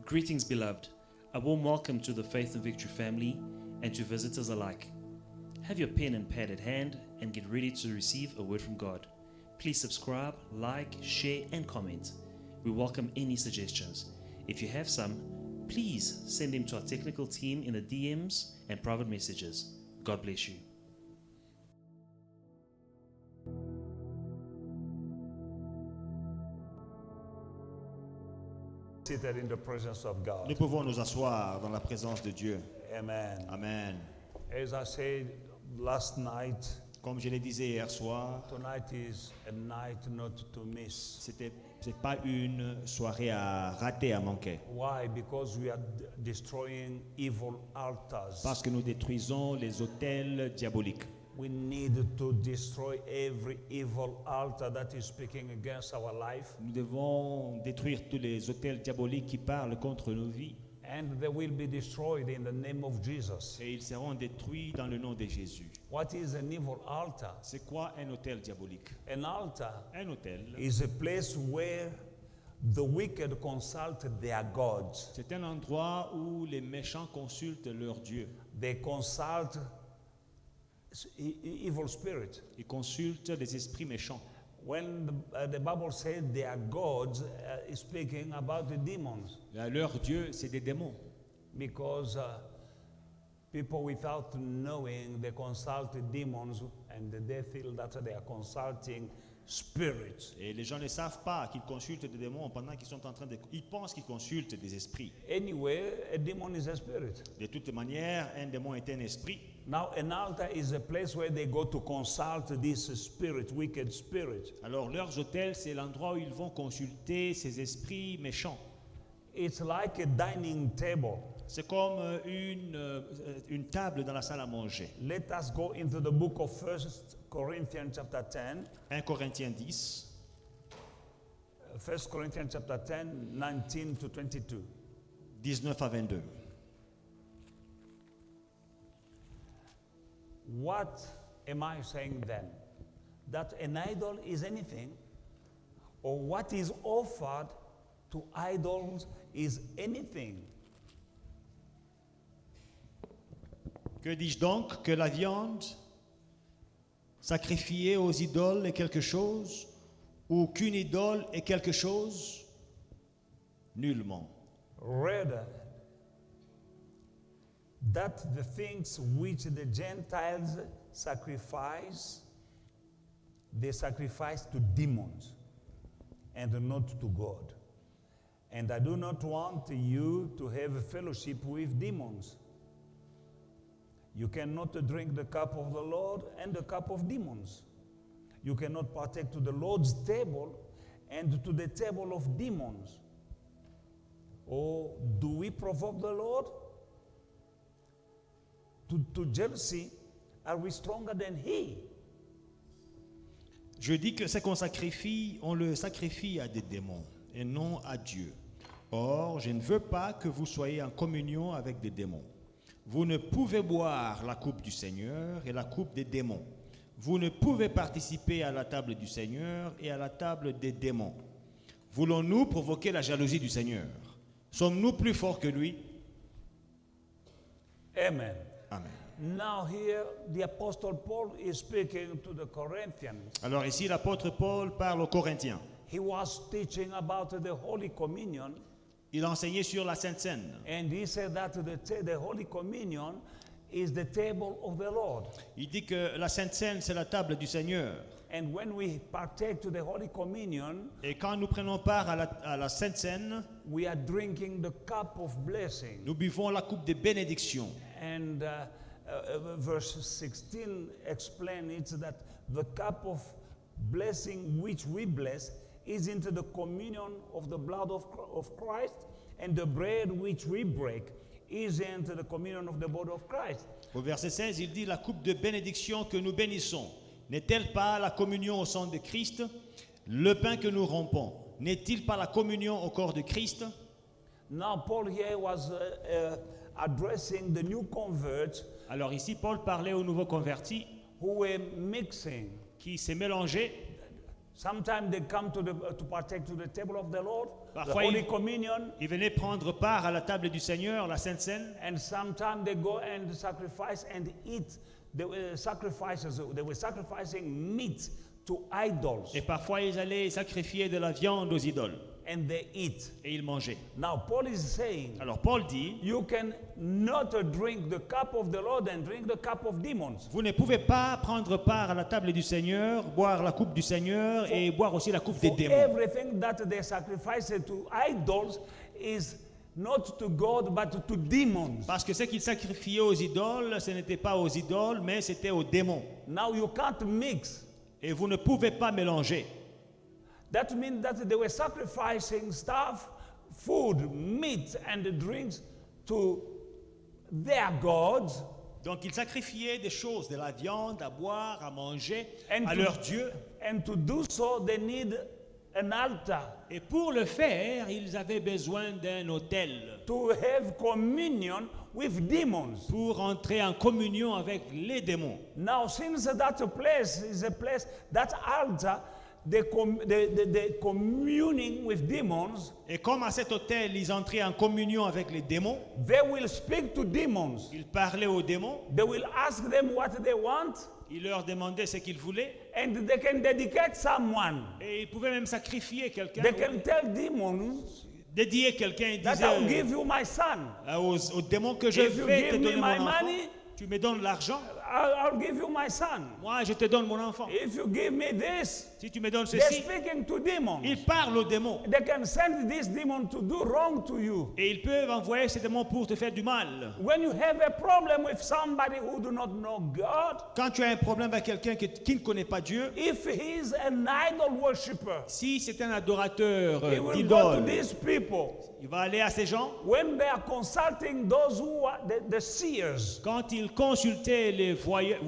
Greetings, beloved. A warm welcome to the Faith and Victory family and to visitors alike. Have your pen and pad at hand and get ready to receive a word from God. Please subscribe, like, share, and comment. We welcome any suggestions. If you have some, please send them to our technical team in the DMs and private messages. God bless you. Seated in the presence of God. Nous pouvons nous asseoir dans la présence de Dieu. Amen. Amen. As I said last night, Comme je le disais hier soir, tonight is a night not to miss. c'est pas une soirée à rater, à manquer. Why? Because we are destroying evil altars. Parce que nous détruisons les autels diaboliques. We need to destroy every evil altar that is speaking against our life. Nous devons détruire tous les autels diaboliques qui parlent contre nos vies. And they will be destroyed in the name of Jesus. Et ils seront détruits dans le nom de Jésus. What is an evil altar? C'est quoi un autel diabolique? An altar Un autel, is a place where the wicked consult their gods. c'est un endroit où les méchants consultent leur Dieu. They consult evil spirits. Ils consultent les esprits méchants. When the Bible said their gods, is speaking about the demons, Leur Dieu, c'est des démons. because people without knowing they consult the demons and they feel that they are consulting spirits. Et les gens ne savent pas qu'ils consultent des démons pendant qu'ils sont en train de... Ils pensent qu'ils consultent des esprits. Anyway, a demon is a spirit. De toute manière, un démon est un esprit. Now, an altar is a place where they go to consult this spirit, wicked spirit. Alors leurs hôtels, c'est l'endroit où ils vont consulter ces esprits méchants. It's like a dining table. C'est comme une table dans la salle à manger. Let us go into the book of 1 Corinthians chapter 10. 1 Corinthiens 10, 1 Corinthians chapter 10, 19 to 22. 19 à 22. What am I saying then? That an idol is anything, or what is offered to idols is anything? Que dis-je donc? Que la viande sacrifiée aux idoles est quelque chose, ou qu'une idole est quelque chose? Nullement. Rather, that the things which the Gentiles sacrifice, they sacrifice to demons and not to God. And I do not want you to have a fellowship with demons. You cannot drink the cup of the Lord and the cup of demons. You cannot partake to the Lord's table and to the table of demons. Or do we provoke the Lord to jealousy? Are we stronger than He? Je dis que ce qu'on sacrifie, on le sacrifie à des démons et non à Dieu. Or, je ne veux pas que vous soyez en communion avec des démons. Vous ne pouvez boire la coupe du Seigneur et la coupe des démons. Vous ne pouvez participer à la table du Seigneur et à la table des démons. Voulons-nous provoquer la jalousie du Seigneur? Sommes-nous plus forts que lui? Amen. Amen. Now here the Apostle Paul is speaking to the Corinthians. Alors ici, l'apôtre Paul parle aux Corinthiens. He was teaching about the Holy Communion, Il a enseigné sur la Sainte Seine. and he said that the Holy Communion is the table of the Lord. Il dit que la Sainte Seine, c'est la table du Seigneur. And when we partake to the Holy Communion, Et quand nous prenons part à la Sainte Seine, we are drinking the cup of blessing. nous buvons la coupe de bénédiction. And verse 16 explains it that the cup of blessing which we bless is into the communion of the blood of Christ, and the bread which we break is into the communion of the body of Christ. Au verset 16, il dit, la coupe de bénédiction que nous bénissons, n'est-elle pas la communion au sang de Christ? Le pain que nous rompons, n'est-il pas la communion au corps de Christ? Now Paul here was addressing the new converts Alors ici, Paul parlait aux nouveaux convertis who were mixing qui s'est mélangé Sometimes they come to partake to the table of the Lord, the Parfois, Holy ils- Communion, Ils venaient prendre part à la table du Seigneur, la Sainte Seine. and sometimes they go and sacrifice and eat the sacrifices. They were sacrificing meat to idols, Et parfois, ils allaient sacrifier de la viande aux idoles. and they eat. Et ils mangeaient. Now Paul is saying, Alors Paul dit, you can not drink the cup of the Lord and drink the cup of demons. vous ne pouvez pas prendre part à la table du Seigneur, boire la coupe du Seigneur et boire aussi la coupe des For démons. everything that they sacrifice to idols is not to God but to demons. Parce que ce qu'ils sacrifiaient aux idoles, ce n'était pas aux idoles, mais c'était aux démons. Now you can't mix. Et vous ne pouvez pas mélanger. That means that they were sacrificing stuff, food, meat, and drinks to their gods, Donc ils sacrifiaient des choses, de la viande à boire, à manger, And à to- leur Dieu. and to do so they need an altar Et pour le faire, ils avaient besoin d'un autel to have communion with demons. pour entrer en communion avec les démons. Now, since that place is a place, that altar, the communing with demons, Et comme à cet autel, ils entraient en communion avec les démons, they will speak to demons. ils parlaient aux démons, They will ask them what they want, ils leur demandaient ce qu'ils voulaient, and they can dedicate someone. et ils pouvaient même sacrifier quelqu'un, They can tell demons dédier quelqu'un. Ils that I'll disaient give you my son. aux démons que je If you vais te give me donner mon my enfant. money, Tu me donnes l'argent, I'll give you my son. moi je te donne mon enfant. If you give me this, Si tu me donnes they're ceci, speaking to demons. ils parlent aux démons. They can send this demon to do wrong to you. Et ils peuvent envoyer ces démons pour te faire du mal. When you have a problem with somebody who do not know God, Quand tu as un problème avec quelqu'un qui ne connaît pas Dieu, if he is an idol worshiper, si c'est un adorateur he will go to d'idole, these people. il va aller à ces gens. When they are consulting those who are the seers, Quand il consultait les voyants,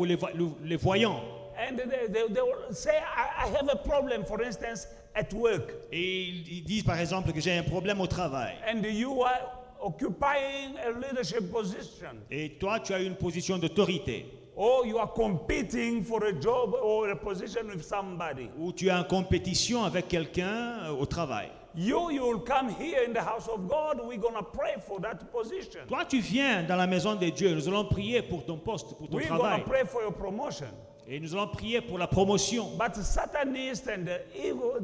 and they will say, I have a problem, for instance, at work, et ils disent par exemple que j'ai un problème au travail, and you are occupying a leadership position, et toi tu as une position d'autorité, or you are competing for a job or a position with somebody. ou tu es en compétition avec quelqu'un au travail. You will come here in the house of God. We're going to pray for that position. Toi tu viens dans la maison de Dieu, nous allons prier pour ton poste, pour ton We're going travail, to pray for your promotion. et nous allons prier pour la promotion. But Satanists and evil,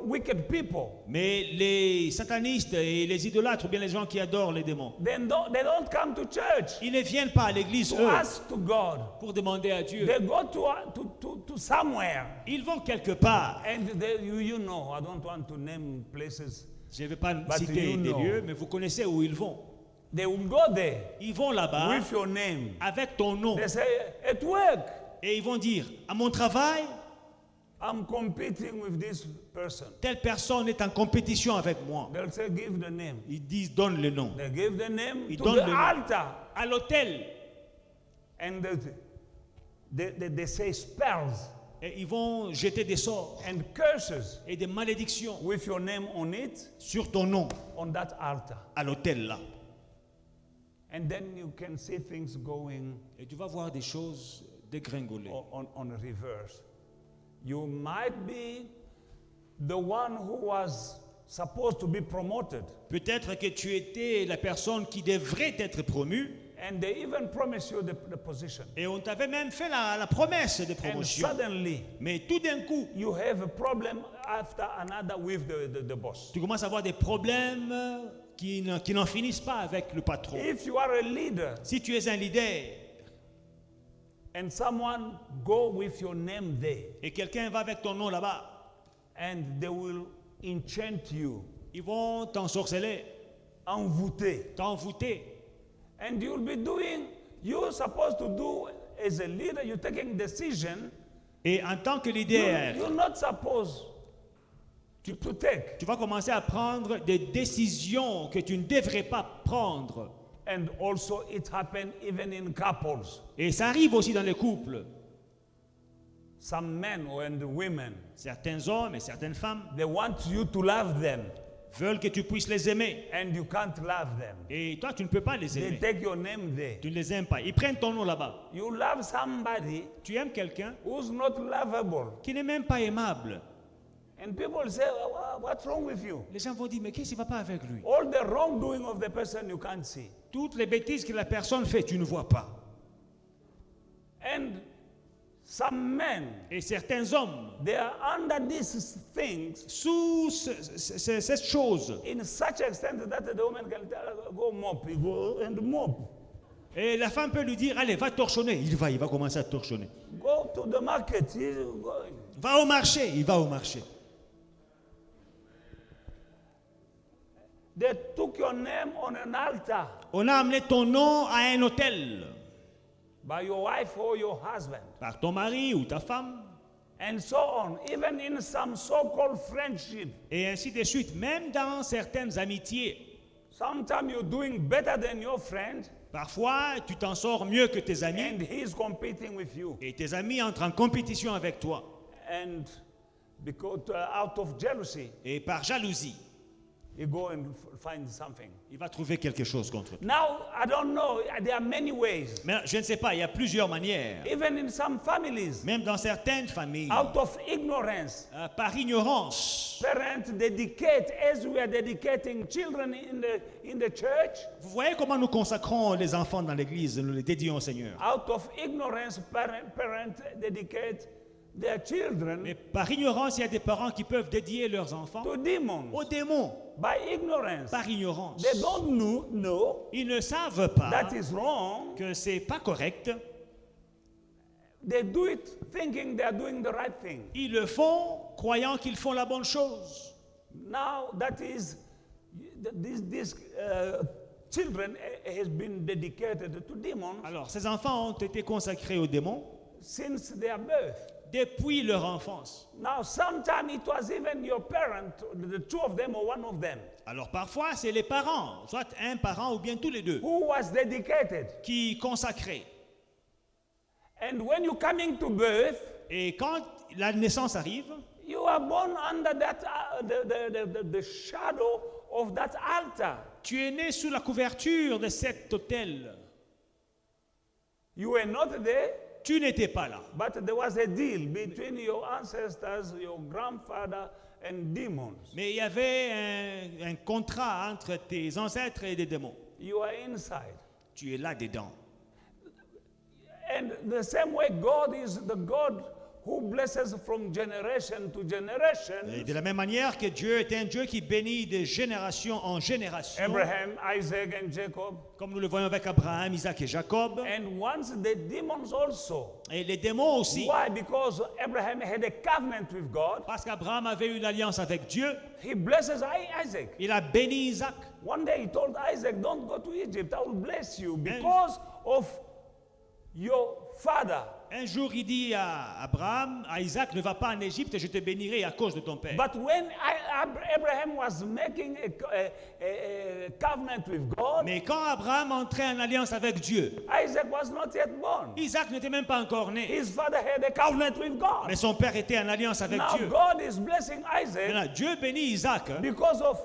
wicked people, Mais les satanistes et les idolâtres, ou bien les gens qui adorent les démons, they don't come to church ils ne viennent pas à l'église, to eux, ask to God. pour demander à Dieu. They go to somewhere. Ils vont quelque part. And you know, I don't want to name places. Je ne vais pas But citer you des know. lieux, mais vous connaissez où ils vont. They will go there Ils vont là-bas with your name. avec ton nom. They say, at work, Et ils vont dire, à mon travail, I'm competing with this person. telle personne est en compétition avec moi. They'll say, give the name. Ils disent, donne le nom. They give the name Ils to donnent the le nom. altar. À l'autel. And they say spells Et ils vont jeter des sorts and curses et des malédictions with your name on it, sur ton nom, on that altar. à l'autel là. And then you can see things going Et tu vas voir des choses dégringoler. on reverse. You might be the one who was supposed to be promoted. Peut-être que tu étais la personne qui devrait être promue, And they even promise you the position. et on t'avait même fait la promesse de And promotion. suddenly, Mais tout d'un coup, you have a problem after another with the boss. tu commences à avoir des problèmes qui n'en finissent pas avec le patron. If you are a leader Si tu es un leader and someone go with your name there, et quelqu'un va avec ton nom là-bas, and they will enchant you, ils vont t'ensorceler, envoûter, t'envoûter. and you'll be doing, you're supposed to do as a leader, you're taking decision, Et en tant que leader, you're not supposed to take. tu vas commencer à prendre des décisions que tu ne devrais pas prendre. And also it happened even in couples. Et ça arrive aussi dans les couples. Some men and women, Certains hommes et certaines femmes they want you to love them. veulent que tu puisses les aimer. and you can't love them. Et toi, tu ne peux pas les They aimer. take your name there. Tu ne les aimes pas. Ils prennent ton nom là-bas. You love somebody Tu aimes quelqu'un who's not lovable. qui n'est même pas aimable. And people say, what's wrong with you? Les gens vont dire, mais qu'est-ce qui ne va pas avec lui? All the wrongdoing of the person you can't see. Toutes les bêtises que la personne fait, tu ne vois pas. And some men, Et certains hommes, they are under these things sous cette chose, in such extent that the woman can tell her, go mop, you go and mop. et la femme peut lui dire, allez, va torchonner. Il va commencer à torchonner. Go to the market. You go. Va au marché, il va au marché. They took your name on an altar On a amené ton nom à un hôtel, by your wife or your husband. par ton mari ou ta femme, And so on. Even in some so-called friendship. et ainsi de suite. Même dans certaines amitiés, Sometimes you're doing better than your friend parfois tu t'en sors mieux que tes amis, and he's competing with you. et tes amis entrent en compétition avec toi. And because out of jealousy, Et par jalousie, you go and find something. il va trouver quelque chose contre toi. Now, I don't know. There are many ways. Mais je ne sais pas, il y a plusieurs manières. Even in some families, Même dans certaines familles, out of ignorance, par ignorance. parents dedicate, as we are dedicating children in the church, Vous voyez comment nous consacrons les enfants dans l'église, nous les dédions au Seigneur. out of ignorance, parents dedicate their children Mais par ignorance, il y a des parents qui peuvent dédier leurs enfants to demons. aux démons. By ignorance. Par ignorance. They don't know Ils ne savent pas that is wrong. que c'est pas correct. They do it thinking they are doing the right thing. Ils le font croyant qu'ils font la bonne chose. Now that is, these children has been dedicated to demons Alors, ces enfants ont été consacrés aux démons since their birth. depuis leur enfance. Now, sometimes it was even your parent, the two of them or one of them, Alors, parfois, c'est les parents, soit un parent ou bien tous les deux, who was dedicated. qui consacraient. And when you coming to birth, Et quand la naissance arrive, you are born under that the shadow of that altar. tu es né sous la couverture de cet autel. You were not there, Tu n'étais pas là. but there was a deal between your ancestors, your grandfather, and demons. Mais il y avait un contrat entre tes ancêtres et des démons. You are inside. Tu es là dedans. And the same way, God is the God who blesses from generation to Et generation. de la même manière que Dieu est un Dieu qui bénit de génération en génération, Abraham, Isaac, and Jacob. comme nous le voyons avec Abraham, Isaac et Jacob, And once the demons also. et les démons aussi. Why? Because Abraham had a covenant with God. Parce qu'Abraham avait une alliance avec Dieu, He blesses Isaac. il a béni Isaac. One day he told Isaac, don't go to Egypt, I will bless you because of your father. Un jour, il dit à Abraham, à Isaac, ne va pas en Égypte, je te bénirai à cause de ton père. But when Abraham was making a covenant with God, Mais quand Abraham entrait en alliance avec Dieu, Isaac was not yet born. Isaac n'était même pas encore né. His father had a covenant with God. Mais son père était en alliance avec Now Dieu. God is blessing Isaac Maintenant, Dieu bénit Isaac because of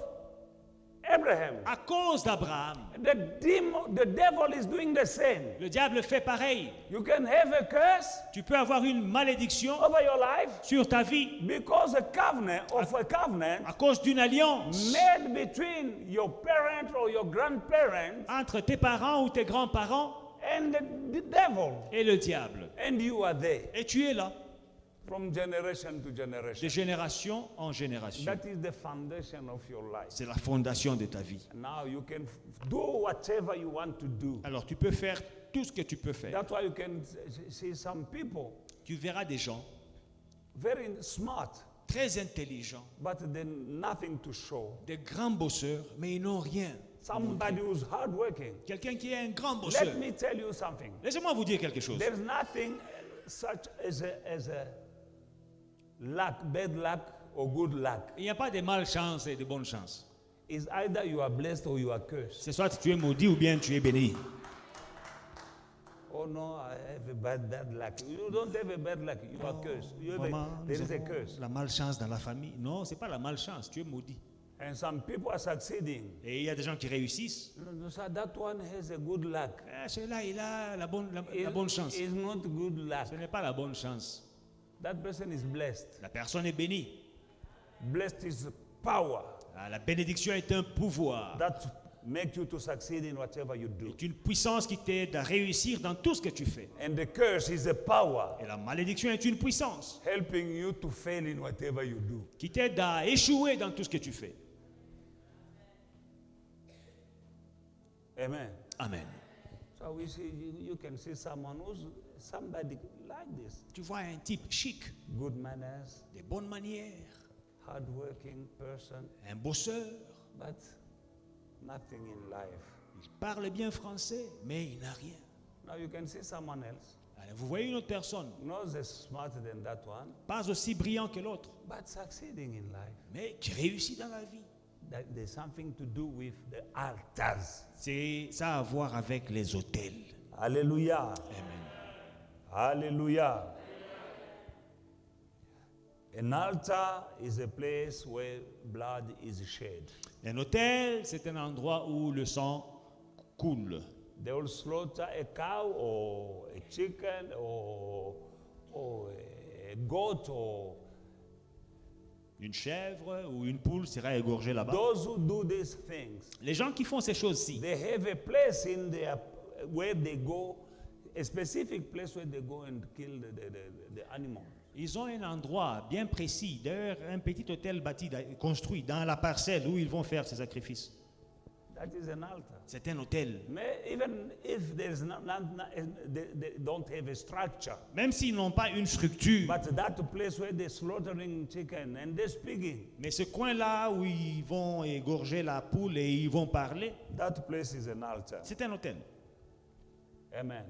Abraham. à cause d'Abraham. The devil is doing the same. Le diable fait pareil. You can have a curse Tu peux avoir une malédiction over your life sur ta vie because a covenant à cause d'une alliance made between your parent or your grandparent entre tes parents ou tes grands-parents and the devil. et le diable. And you are there Et tu es là, from generation to de generation. génération en génération. That is the foundation of your life. C'est la fondation de ta vie. Now you can do whatever you want to do. Alors tu peux faire tout ce que tu peux faire. That's why you can see some people Tu verras des gens very smart, très intelligents, but then nothing to show. des grands bosseurs, mais ils n'ont rien. Somebody who's hardworking. Quelqu'un qui est un grand bosseur. Let me tell you something. Laissez-moi vous dire quelque chose. There's nothing such as a luck, bad luck, or good luck. Il n'y a pas de malchance et de bonne chance. It's either you are blessed or you are cursed. C'est soit tu es maudit ou bien tu es béni. Oh no, I have a bad luck. You don't have a bad luck. You are cursed. You have Maman, there nous is a avons curse. la malchance dans la famille. Non, c'est pas la malchance, tu es maudit. And some people are succeeding. Et il y a des gens qui réussissent. So that one has a good luck. Celui-là, il a la bonne chance. It's not good luck. Ce n'est pas la bonne chance. That person is blessed. La personne est bénie. Blessed is power La bénédiction est un pouvoir. that makes you to succeed in whatever you do. C'est une puissance qui t'aide à réussir dans tout ce que tu fais. And the curse is a power Et la malédiction est une puissance helping you to fail in whatever you do. qui t'aide à échouer dans tout ce que tu fais. Amen. Amen. So we see you can see somebody like this. Tu vois un type chic, Good manners, des bonnes manières, hardworking person, un bosseur. but nothing in life. Il parle bien français, mais il n'a rien. Now you can see someone else, Alors, vous voyez une autre personne, not as smart than that one, pas aussi brillant que l'autre, but succeeding in life. mais qui réussit dans la vie. That there's something to do with the altars. Ça a à voir avec les autels. Hallelujah. Amen. Hallelujah. An altar is a place where blood is shed. Un autel, c'est un endroit où le sang coule. They will slaughter a cow or a chicken or a goat or Une chèvre ou une poule sera égorgée là-bas. those who do these things. Les gens qui font ces choses-ci, They have a place in their where they go, a specific place where they go and kill the animal. ils ont un endroit bien précis, d'ailleurs un petit hôtel bâti, construit dans la parcelle où ils vont faire ces sacrifices. That is an altar. C'est un hôtel. Even if there's they don't have a structure, Même s'ils n'ont pas une structure, but that place where they're slaughtering chicken and they're speaking, mais ce coin-là où ils vont égorger la poule et ils vont parler, that place is an altar. c'est un hôtel. Amen.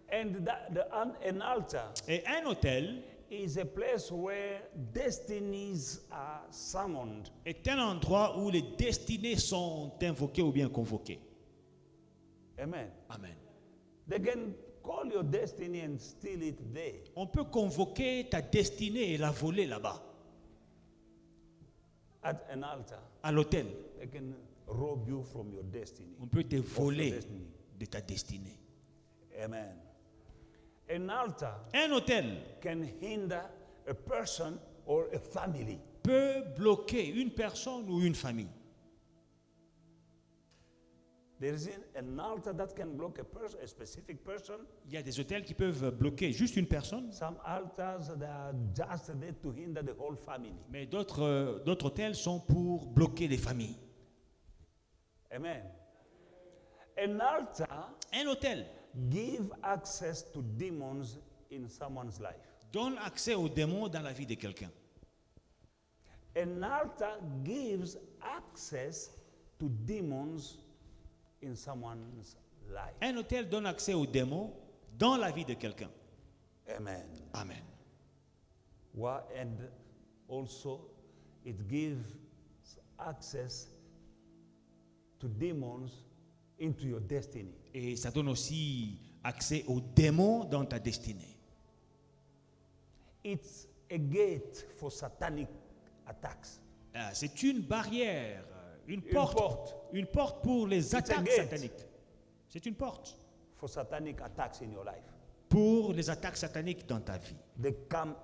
And an altar Et un hôtel is a place where destinies are summoned. est un endroit où les destinées sont invoquées ou bien convoquées. Amen. Amen. They can call your destiny and steal it there. On peut convoquer ta destinée et la voler là-bas, At an altar, à l'hôtel. they can rob you from your destiny. On peut te Of your voler destiny. de ta destinée. Amen. An altar Un hôtel can hinder a person or a family. peut bloquer une personne ou une famille. There is an altar that can block a person, a specific person. Il y a des hôtels qui peuvent bloquer juste une personne, Some altars that are just there to hinder the whole family. mais d'autres hôtels sont pour bloquer les familles. Amen. An altar Un hôtel give access to demons in someone's life. donne accès aux démons dans la vie de quelqu'un. An altar gives access to demons in someone's life. Un hôtel donne accès aux démons dans la vie de quelqu'un. Amen. Amen. And also it gives access to demons into your destiny. Et ça donne aussi accès aux démons dans ta destinée. It's a gate for satanic attacks. C'est une barrière, une porte. porte pour les a attaques gate. sataniques. C'est une porte For satanic attacks in your life. pour les attaques sataniques dans ta vie. They come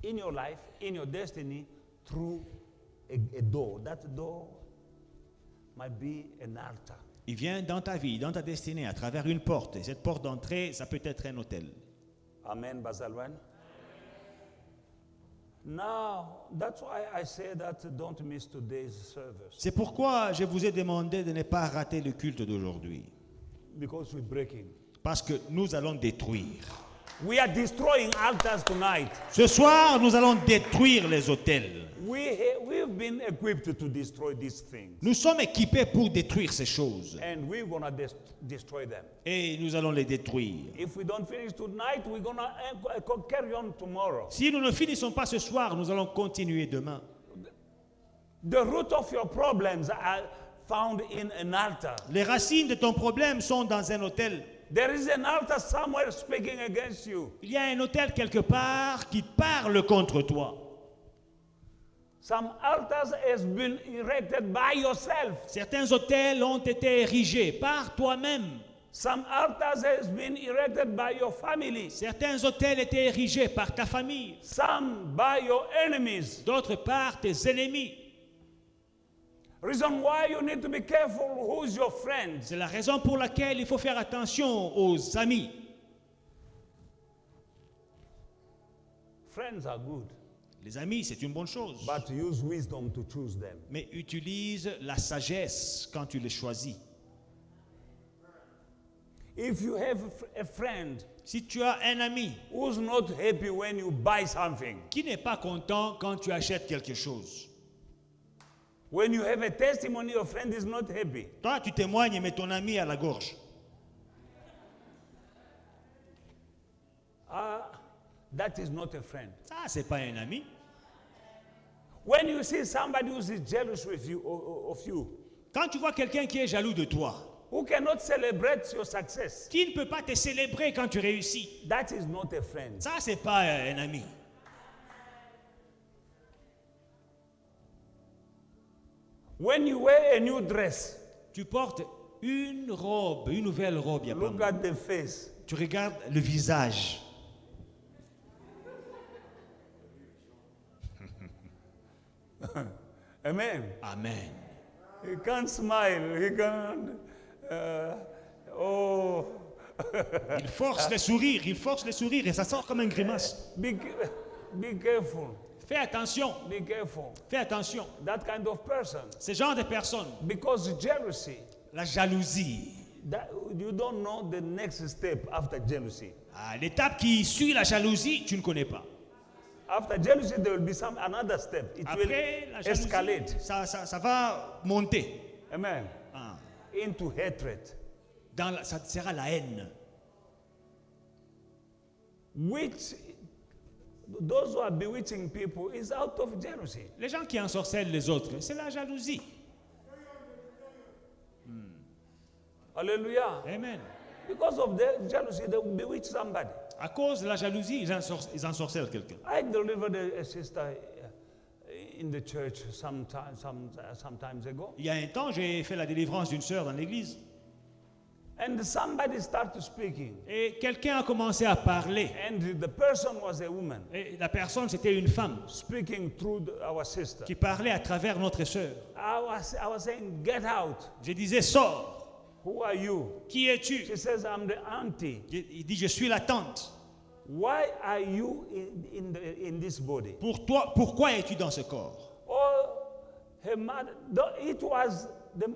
in your life, in your destiny, through a door. That door might be an altar. Il vient dans ta vie, dans ta destinée, à travers une porte. Et cette porte d'entrée, ça peut être un hôtel. Amen, Basalwan. Now, that's why I say that don't miss today's service. C'est pourquoi je vous ai demandé de ne pas rater le culte d'aujourd'hui. Because we're breaking. Parce que nous allons détruire. We are destroying altars tonight. Ce soir, nous allons détruire les hôtels. We've been equipped to destroy these things. Nous sommes équipés pour détruire ces choses. And we're going to destroy them. Et nous allons les détruire. If we don't finish tonight, we're going to carry on tomorrow. Si nous ne finissons pas ce soir, nous allons continuer demain. The root of your problems are found in an altar. Les racines de ton problème sont dans un hôtel. There is an altar somewhere speaking against you. Il y a un hôtel quelque part qui parle contre toi. Some altars has been erected by yourself. Certains hôtels ont été érigés par toi-même. Some altars has been erected by your family. Certains hôtels étaient érigés par ta famille. Some by your enemies. D'autres par tes ennemis. Reason why you need to be careful who's your friends. C'est la raison pour laquelle il faut faire attention aux amis. Friends are good, Les amis, c'est une bonne chose. but use wisdom to choose them. Mais utilise la sagesse quand tu les choisis. If you have a friend Si tu as un ami who's not happy when you buy something, qui n'est pas content quand tu achètes quelque chose, when you have a testimony, your friend is not happy. toi tu témoignes mais ton ami a la gorge. That is not a friend. Ça, c'est pas un ami. When you see somebody who is jealous with you of you, Quand tu vois quelqu'un qui est jaloux de toi, who cannot celebrate your success, qui ne peut pas te célébrer quand tu réussis, that is not a friend. ça, c'est pas un ami. When you wear a new dress, Tu portes une robe, une nouvelle robe, y a pas look mal. at the face. Tu regardes le visage. Amen. Amen. He can't smile. He can't. Oh, Il force les sourires, il force les sourires et ça sort comme une grimace. be careful. Fais attention, Be careful. fais attention. That kind of person, Ce genre de personnes, because jealousy. la jalousie, That you don't know the next step after jealousy. l'étape qui suit la jalousie, tu ne connais pas. After jealousy, there will be another step. It Après la will jalousie, escalate. ça va monter. Amen. Ah. Into hatred. Ça sera la haine. Which those who are bewitching people is out of jealousy. Les gens qui ensorcellent les autres, c'est la jalousie. Hallelujah. Amen. Because of their jealousy, they will bewitch somebody. À cause de la jalousie, ils ensorcellent quelqu'un. I delivered a sister in the church sometimes ago. Il y a un temps, j'ai fait la délivrance d'une sœur dans l'église. And somebody started speaking. Et quelqu'un a commencé à parler. And the person was a woman Et la personne, c'était une femme speaking through our sister. qui parlait à travers notre sœur. I was saying, get out. Je disais, sors. Who are you? Qui es-tu? She says, I'm the auntie. Il dit, je suis la tante. Why are you in this body? Pourquoi es-tu dans ce corps? Oh, her mother, it was the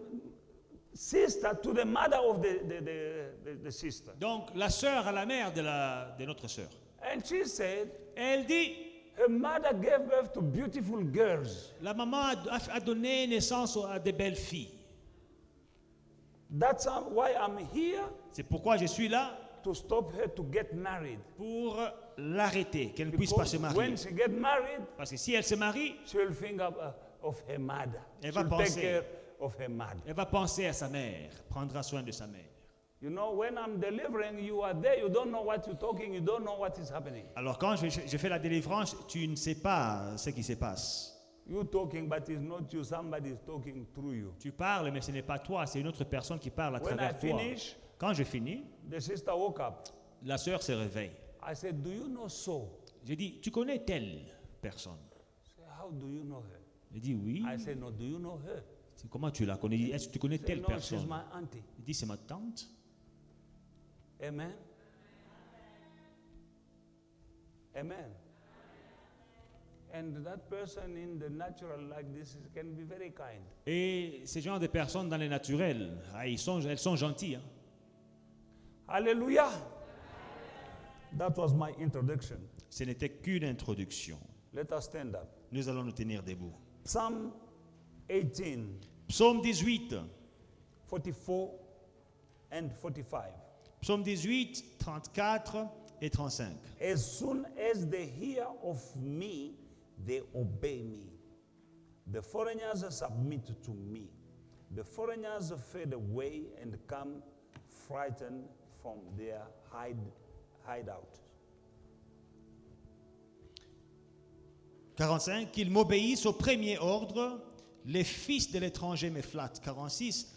sister to the mother of the sister. Donc, la sœur à la mère de notre sœur. And she said, Elle dit, her mother gave birth to beautiful girls. la maman a donné naissance à de belles filles. That's why I'm here, C'est pourquoi je suis là, to stop her to get married. pour l'arrêter, qu'elle ne puisse pas se Because marier. when she get married, Parce que si elle se marie, she will think of her mother. Elle She'll va take penser. care of her mother. elle va penser à sa mère, prendra soin de sa mère. You know, when I'm delivering, you are there. You don't know what you're talking. You don't know what is happening. Alors quand je fais la délivrance, tu ne sais pas ce qui se passe. You're talking, but it's not you. Somebody is talking through you. Tu parles, mais ce n'est pas toi, c'est une autre personne qui parle à When I travers toi. finish, Quand je finis, the sister woke up. la sœur se réveille. I said, do you know so? J'ai dit, tu connais telle personne? She said, how do you know her? Elle dit, oui. I said, no, do you know her? C'est comment tu la connais? Est-ce que tu connais She said, telle no, she's personne? my auntie. Il dit, c'est ma tante. Amen. Amen. And that person in the natural like this can be very kind. Et ces genres de personnes dans les naturels, elles sont gentilles. Hein? Hallelujah. That was my introduction. Ce n'était qu'une introduction. Let us stand up. Nous allons nous tenir debout. Psalm 18, Psaume 18. 44 and 45. Psaume 18, 34 et 35. As soon as they hear of me, they obey me. The foreigners submit to me. The foreigners fade away and come frightened from their hideout. 45, qu'ils m'obéissent au premier ordre, les fils de l'étranger me flattent. 46,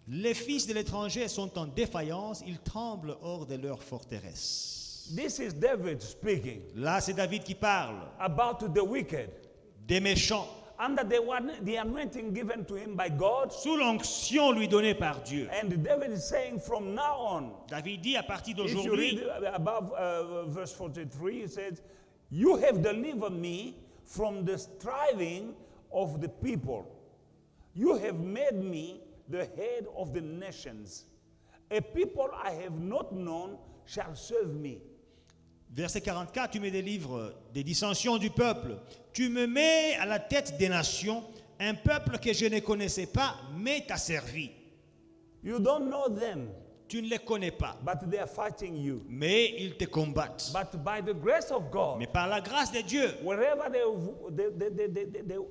les fils de l'étranger sont en défaillance, ils tremblent hors de leur forteresse. This is David speaking Là, c'est David qui parle about the wicked. des méchants, Under the anointing given to him by God. sous l'onction lui donnée par Dieu. And David is saying from now on, David dit à partir if you d'aujourd'hui, read above verse 43, it says, you have delivered me from the striving of the people. You have made me the head of the nations. A people I have not known shall serve me. verset 44, tu me délivres des dissensions du peuple. Tu me mets à la tête des nations, un peuple que je ne connaissais pas, mais t'a servi. You don't know them, Tu ne les connais pas, but they are fighting you. mais ils te combattent. But by the grace of God, Mais par la grâce de Dieu, wherever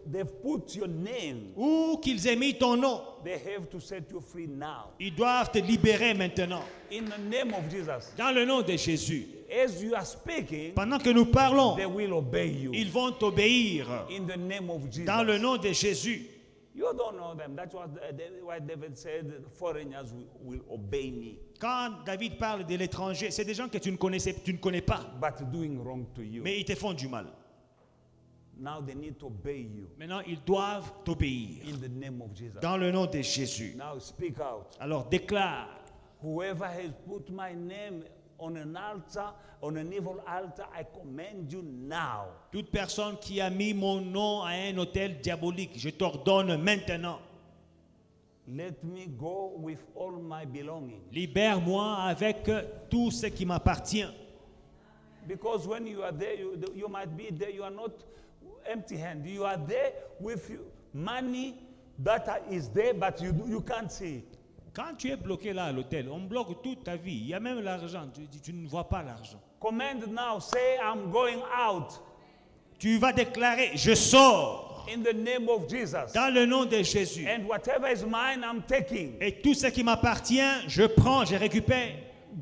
they've put your name, où qu'ils aient mis ton nom, they have to set you free now. ils doivent te libérer maintenant. In the name of Jesus. Dans le nom de Jésus. As you are speaking, Pendant que nous parlons, they will obey you. ils vont t'obéir. In the name of Jesus. Dans le nom de Jésus. You don't know them. That's why David said, foreigners will obey me. Quand David parle de l'étranger, c'est des gens que tu ne connais pas, But doing wrong to you. mais ils te font du mal. Now they need to obey you. Maintenant, ils doivent t'obéir. In the name of Jesus. Dans le nom de Jésus. Now speak out. Alors déclare, Whoever has put my name on an altar, on an evil altar, I command you now. toute personne qui a mis mon nom à un autel diabolique, je t'ordonne maintenant, Let me go with all my belongings. libère-moi avec tout ce qui m'appartient. Because when you are there, you might be there, you are not empty-handed. You are there with money that is there, but you can't see it. Quand tu es bloqué là à l'hôtel, on bloque toute ta vie. Il y a même l'argent, tu ne vois pas l'argent. Command now, say, I'm going out. Tu vas déclarer, je sors In the name of Jesus. dans le nom de Jésus. And whatever is mine, I'm taking. Et tout ce qui m'appartient, je prends, je récupère.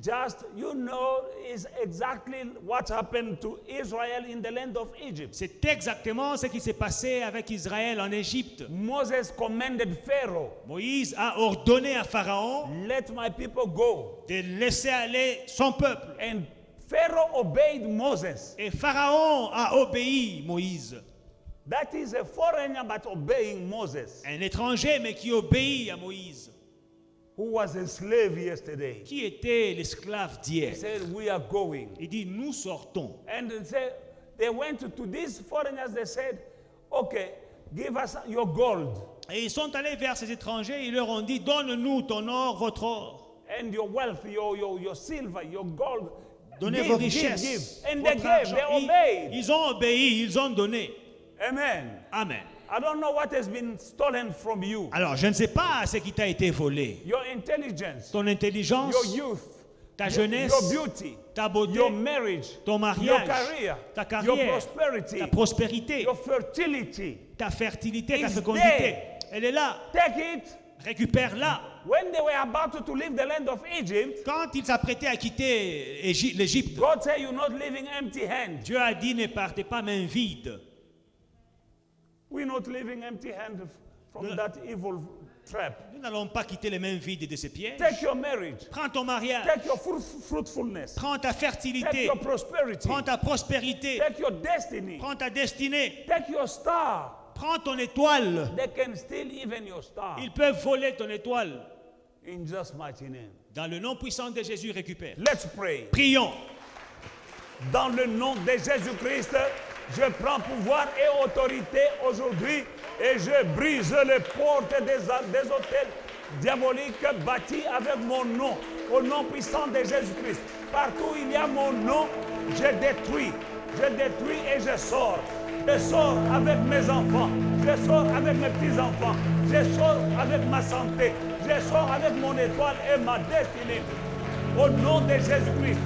Just, you know, is exactly what happened to Israel in the land of Egypt. C'est exactement ce qui s'est passé avec Israël en Égypte. Moses commanded Pharaoh, Moïse a ordonné à Pharaon let my people go. de laisser aller son peuple. And Pharaoh obeyed Moses. Et Pharaon a obéi Moïse. That is a foreigner but obeying Moses, Un étranger, mais qui obéit à Moïse. who was a slave yesterday. Qui était l'esclave He d'hier. said, we are going. Il dit, nous sortons. And they went to these foreigners, they said, okay, give us your gold Et ils sont allés vers ces étrangers, ils leur ont dit, donne-nous ton or, votre or. and your wealth, your silver, your gold. Donnez Give, vos give, richesses. give. And they votre gave, argent. they obeyed. Ils ont obéi, ils ont donné. Amen. Amen. I don't know what has been stolen from you. Alors, je ne sais pas ce qui t'a été volé. Your intelligence, Ton intelligence, your youth, ta your jeunesse, beauty, ta beauté, your marriage, ton your mariage, career, ta your carrière, prosperity, ta prospérité, your fertility. ta fertilité, ta It's fécondité. there. Elle est là. Take it. Récupère-la. When they were about to leave the land of Egypt, Quand ils s'apprêtaient à quitter l'Égypte, God said, you're not leaving empty-handed. Dieu a dit, ne partez pas main vide. We're not leaving empty-handed from No. that evil trap. Nous n'allons pas quitter les mains vides de ces pièges. Take your marriage. Prends ton mariage. Take your fruitfulness. Prends ta Take fertilité. your prosperity. Prends ta prospérité. Take your destiny. Prends ta destinée. Take your star. Prends ton étoile. They can steal even your star. Ils peuvent voler ton étoile. In Jesus' mighty name. Dans le nom puissant de Jésus, récupère. Let's pray. Prions. Dans le nom de Jésus-Christ, je prends pouvoir et autorité aujourd'hui et je brise les portes des hôtels diaboliques bâtis avec mon nom, au nom puissant de Jésus-Christ. Partout où il y a mon nom, je détruis et je sors. Je sors avec mes enfants, je sors avec mes petits-enfants, je sors avec ma santé, je sors avec mon étoile et ma destinée. Au nom de Jésus-Christ,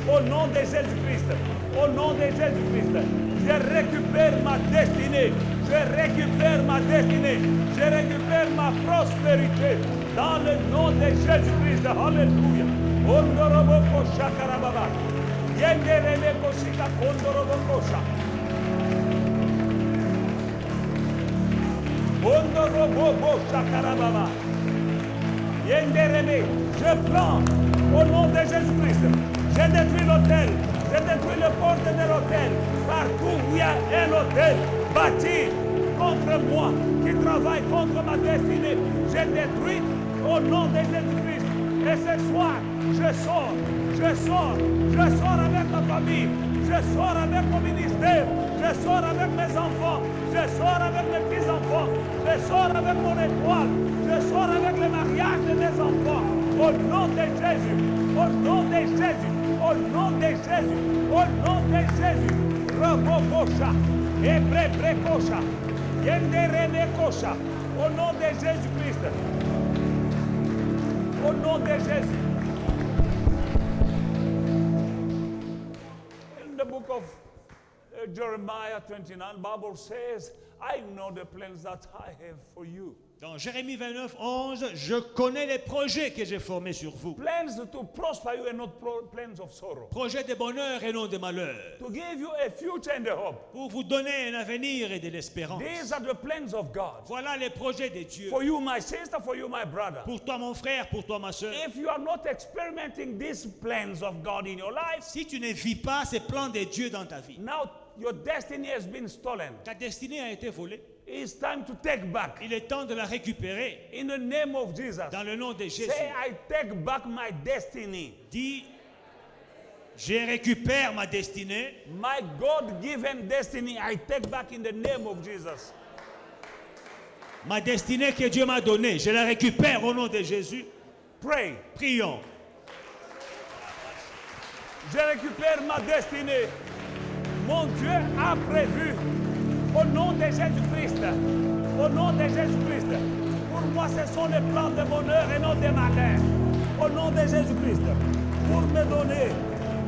au nom de Jésus-Christ, au nom de Jésus-Christ, je récupère ma destinée, je récupère ma destinée, je récupère ma prospérité dans le nom de Jésus-Christ. Alléluia. Ondoroboko shakarababa. Yenderebeko shika kondoroboko sha. Robobo Shakarababa. Yenderebe. Je prends au nom de Jésus-Christ. Je détruis l'hôtel. Je détruis les portes de l'hôtel. Partout où il y a un hôtel bâti contre moi, qui travaille contre ma destinée, je détruis au nom de Jésus-Christ. Et ce soir, je sors avec ma famille, je sors avec mon ministère, je sors avec mes enfants, je sors avec mes petits-enfants, je sors avec mon étoile, je sors avec le mariage de mes enfants. Au nom de Jésus, au nom de Jésus, au nom de Jésus, au nom de Jésus. Robokosha, Ebrebrekosha, Yenderebekosha, au nom de Jésus-Christ. Au nom de Jésus. In the book of Jeremiah 29, Bible says, I know the plans that I have for you. Dans Jérémie 29, 11, je connais les projets que j'ai formés sur vous. Plans to prosper you and not plans of sorrow. Projets de bonheur et non de malheur. To give you a future and a hope. Pour vous donner un avenir et de l'espérance. These are the plans of God. Voilà les projets de Dieu. For you, my sister, for you, my brother. Pour toi, mon frère, pour toi, ma soeur. If you are not experimenting these plans of God in your life, Si tu ne vis pas ces plans de Dieu dans ta vie, now your destiny has been stolen. ta destinée a été volée. It's time to take back. Il est temps de la récupérer In the name of Jesus. dans le nom de Jésus. Say, I take back my destiny. Dis, je récupère ma destinée. My God-given destiny, I take back in the name of Jesus. Ma destinée que Dieu m'a donnée, je la récupère au nom de Jésus. Pray. Prions. Je récupère ma destinée. Mon Dieu a prévu, au nom de Jésus-Christ, au nom de Jésus-Christ, pour moi ce sont les plans de bonheur et non de malheur. Au nom de Jésus-Christ, pour me donner,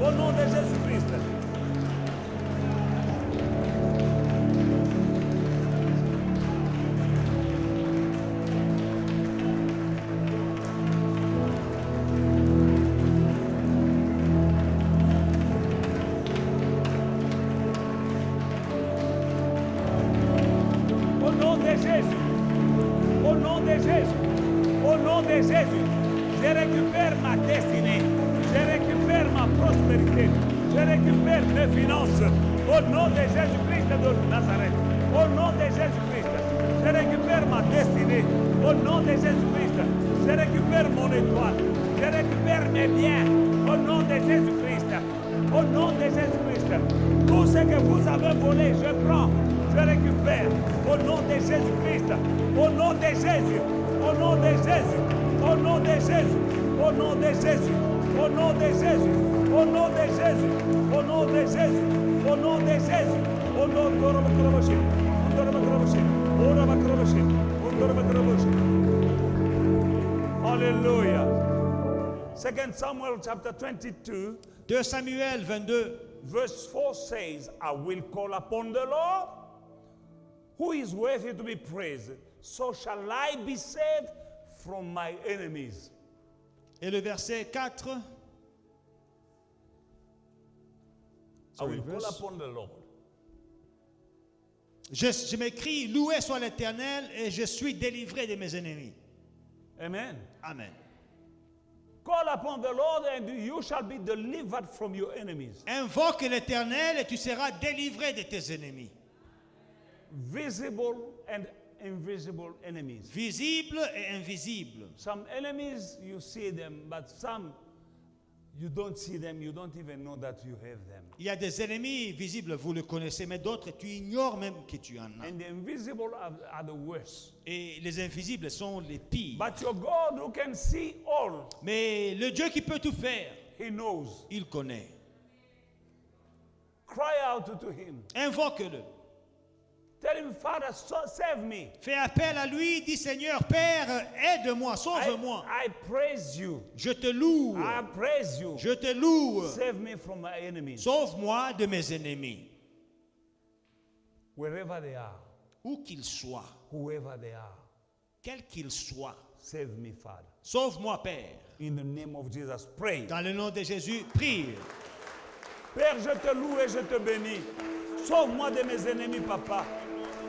au nom de Jésus-Christ. Au nom de Jésus, au nom de Jésus, au nom de Jésus, je récupère ma destinée, je récupère ma prospérité, je récupère mes finances. Au nom de Jésus-Christ de Nazareth, au nom de Jésus-Christ, je récupère ma destinée. Au nom de Jésus-Christ, je récupère mon étoile, je récupère mes biens. Au nom de Jésus-Christ, au nom de Jésus-Christ, tout ce que vous avez volé, je prends. Je récupère au nom de Jésus-Christ, au nom de Jésus, au nom de Jésus, au nom de Jésus, au nom de Jésus, au nom de Jésus, au nom de Jésus, au nom de Jésus, au nom de Jésus, au nom de Alléluia. 2 Samuel chapter 22, 2 Samuel 22, verse 4 says, I will call upon the Lord, who is worthy to be praised, so shall I be saved from my enemies. et le verset 4. I will Sorry, call verse. upon the Lord. Je m'écris, loué soit l'Éternel, et je suis délivré de mes ennemis. Amen. Amen. Call upon the Lord and you shall be delivered from your enemies. Invoque l'Éternel et tu seras délivré de tes ennemis. Visible and invisible enemies. Visible et invisible. Some enemies, you see them, but some, you don't see them, you don't even know that you have them. Il y a des ennemis visibles, vous le connaissez, mais d'autres, tu ignores même que tu en as. And the invisible are the worst. Et les invisibles sont les pires. But your God who can see all, Mais le Dieu qui peut tout faire, He knows. il connaît. Cry out to Him. Invoque-le. Tell Him, Father, save me. Fais appel à lui, dis Seigneur, Père, aide-moi, sauve-moi. I praise you. Je te loue. I praise you. Je te loue. Save me from my enemies. Sauve-moi de mes ennemis. Wherever they are, Où qu'ils soient, whoever they are, quels qu'ils soient. save me, Father. Sauve-moi, Père. In the name of Jesus, pray. Dans le nom de Jésus, prie. Père, je te loue et je te bénis. Sauve-moi de mes ennemis, Papa.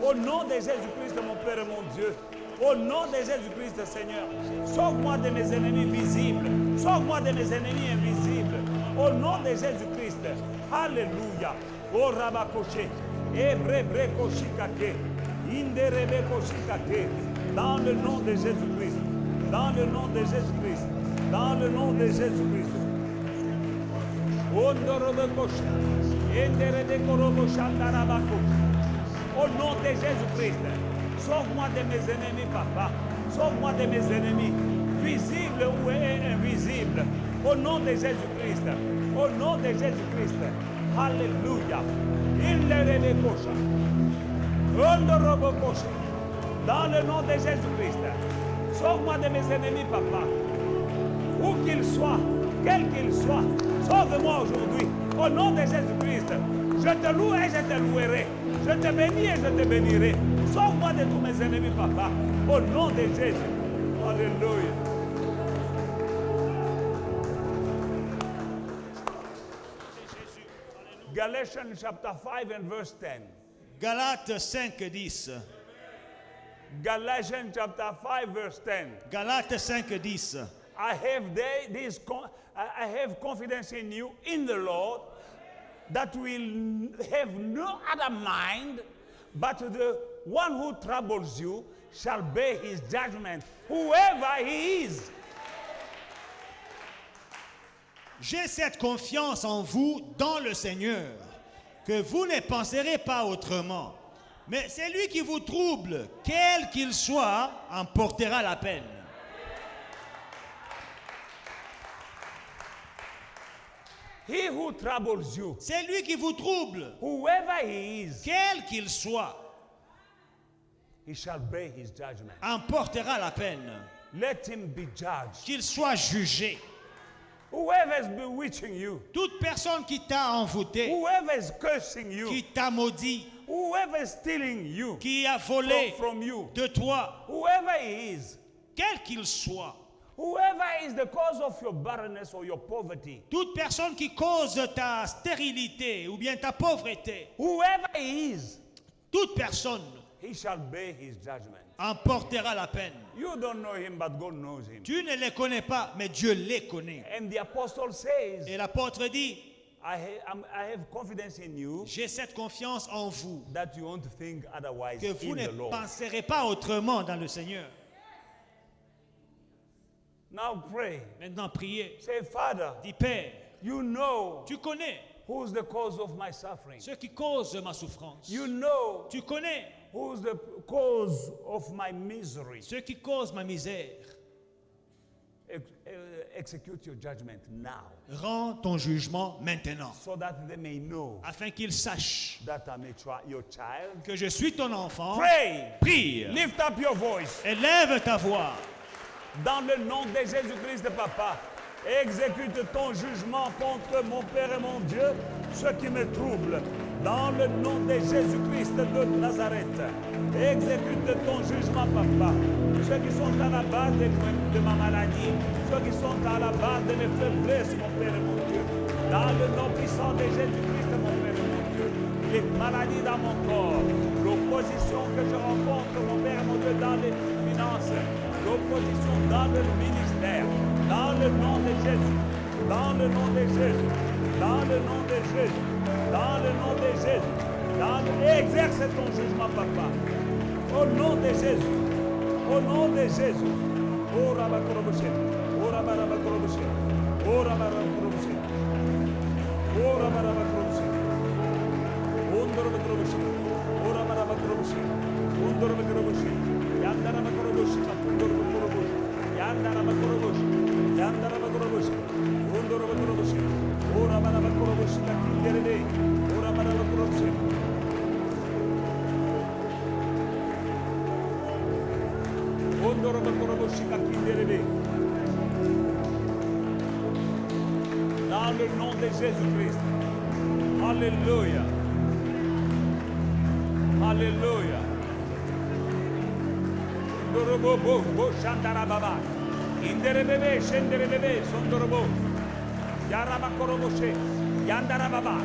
Au nom de Jésus-Christ, mon Père et mon Dieu, Au nom de Jésus-Christ, Seigneur, sauve-moi de mes ennemis visibles. Sauve-moi de mes ennemis invisibles. Au nom de Jésus-Christ. Alléluia. Oh Rabakoché. Ebrebreko-shikake. Inderebeko-shikake. Dans le nom de Jésus-Christ. Dans le nom de Jésus-Christ. Dans le nom de Jésus-Christ. Ondorobekosha. Enderebeko-roboshandarabako. Au nom de Jésus-Christ. Sauve-moi de mes ennemis, papa. Sauve-moi de mes ennemis, visibles ou invisibles. Au nom de Jésus-Christ. Au nom de Jésus-Christ. Alléluia. Il les rebekosha. Ondorobekosha. Dans le nom de Jésus-Christ. Sauve-moi de mes ennemis, papa. Où qu'ils soient, quels qu'ils soient. Sauve-moi aujourd'hui. Au nom de Jésus-Christ. Je te loue et je te louerai. Je te bénis et je te bénirai. Sauve-moi de tous mes ennemis, papa. Au nom de Jésus. Alléluia. Galatians chapter 5 and verse 10. Galates 5:10. Galatians chapter 5 verse 10. Galates 5:10. I have confidence in you, in the Lord, that will have no other mind, but the one who troubles you shall bear his judgment, whoever he is. J'ai cette confiance en vous dans le Seigneur, que vous ne penserez pas autrement. Mais celui qui vous trouble, quel qu'il soit, en portera la peine. He who troubles you, Celui qui vous trouble, whoever he is, quel qu'il soit, he shall bear his judgment. en portera la peine. Let him be judged. Qu'il soit jugé. Whoever is bewitching you, Toute personne qui t'a envoûté, whoever is cursing you, qui t'a maudit, whoever is stealing you qui a volé from you, de toi, whoever he is, quel qu'il soit, whoever is the cause of your barrenness or your poverty, toute personne qui cause ta stérilité ou bien ta pauvreté, whoever he is, toute personne he shall bear his judgment. en portera la peine. You don't know him, but God knows him. Tu ne les connais pas, mais Dieu les connaît. And the apostle says, Et l'apôtre dit, I have confidence in you j'ai cette confiance en vous, that you won't think otherwise que vous in ne the Lord. penserez pas autrement dans le Seigneur. Now pray. Maintenant, priez. Say, Father, Dis, Père, you know tu connais who's the cause of my suffering. ce qui cause ma souffrance. You know Tu connais who's the cause of my misery. ce qui cause ma misère. Execute your judgment now, Rends ton jugement maintenant, so that they may know afin qu'ils sachent that I'm your child. que je suis ton enfant. Pray. Prie, Lift up your voice. élève ta voix. Dans le nom de Jésus-Christ, Papa, exécute ton jugement contre mon Père et mon Dieu, ce qui me trouble. Dans le nom de Jésus-Christ de Nazareth, exécute ton jugement, Papa. Ceux qui sont à la base de ma maladie, ceux qui sont à la base de mes faiblesses, mon Père et mon Dieu. Dans le nom puissant de Jésus-Christ, mon Père et mon Dieu. Les maladies dans mon corps, l'opposition que je rencontre, mon Père et mon Dieu, dans les finances, l'opposition dans le ministère, dans le nom de Jésus, dans le nom de Jésus, dans le nom de Jésus, dans le nom de Jésus, exerce ton jugement, Papa, au nom de Jésus, au nom de Jésus. Oh Rabakoroboshe, oh Rabarabakoroboshe, oh Rabarabakoroboshe, oh Rabarabakoroboshe, oh Ndorobakoroboshe, oh Rabarabakoroboshe, oh Ndorobakoroboshe, Yandarabakoroboshe, Ndorobakoroboshe, Yandarabakoroboshe, Yandarabakoroboshe, oh Ndorobakoroboshe, oh Rabarabakoroboshe, Kinderede, oh Rabarabakoroboshe. Dans le nom de Jésus-Christ. Alléluia. Alléluia. Ndorobo bo shandara baba. Indere bebe shendere bebe sondorobo. Yaraba koroboshe. Yandara baba.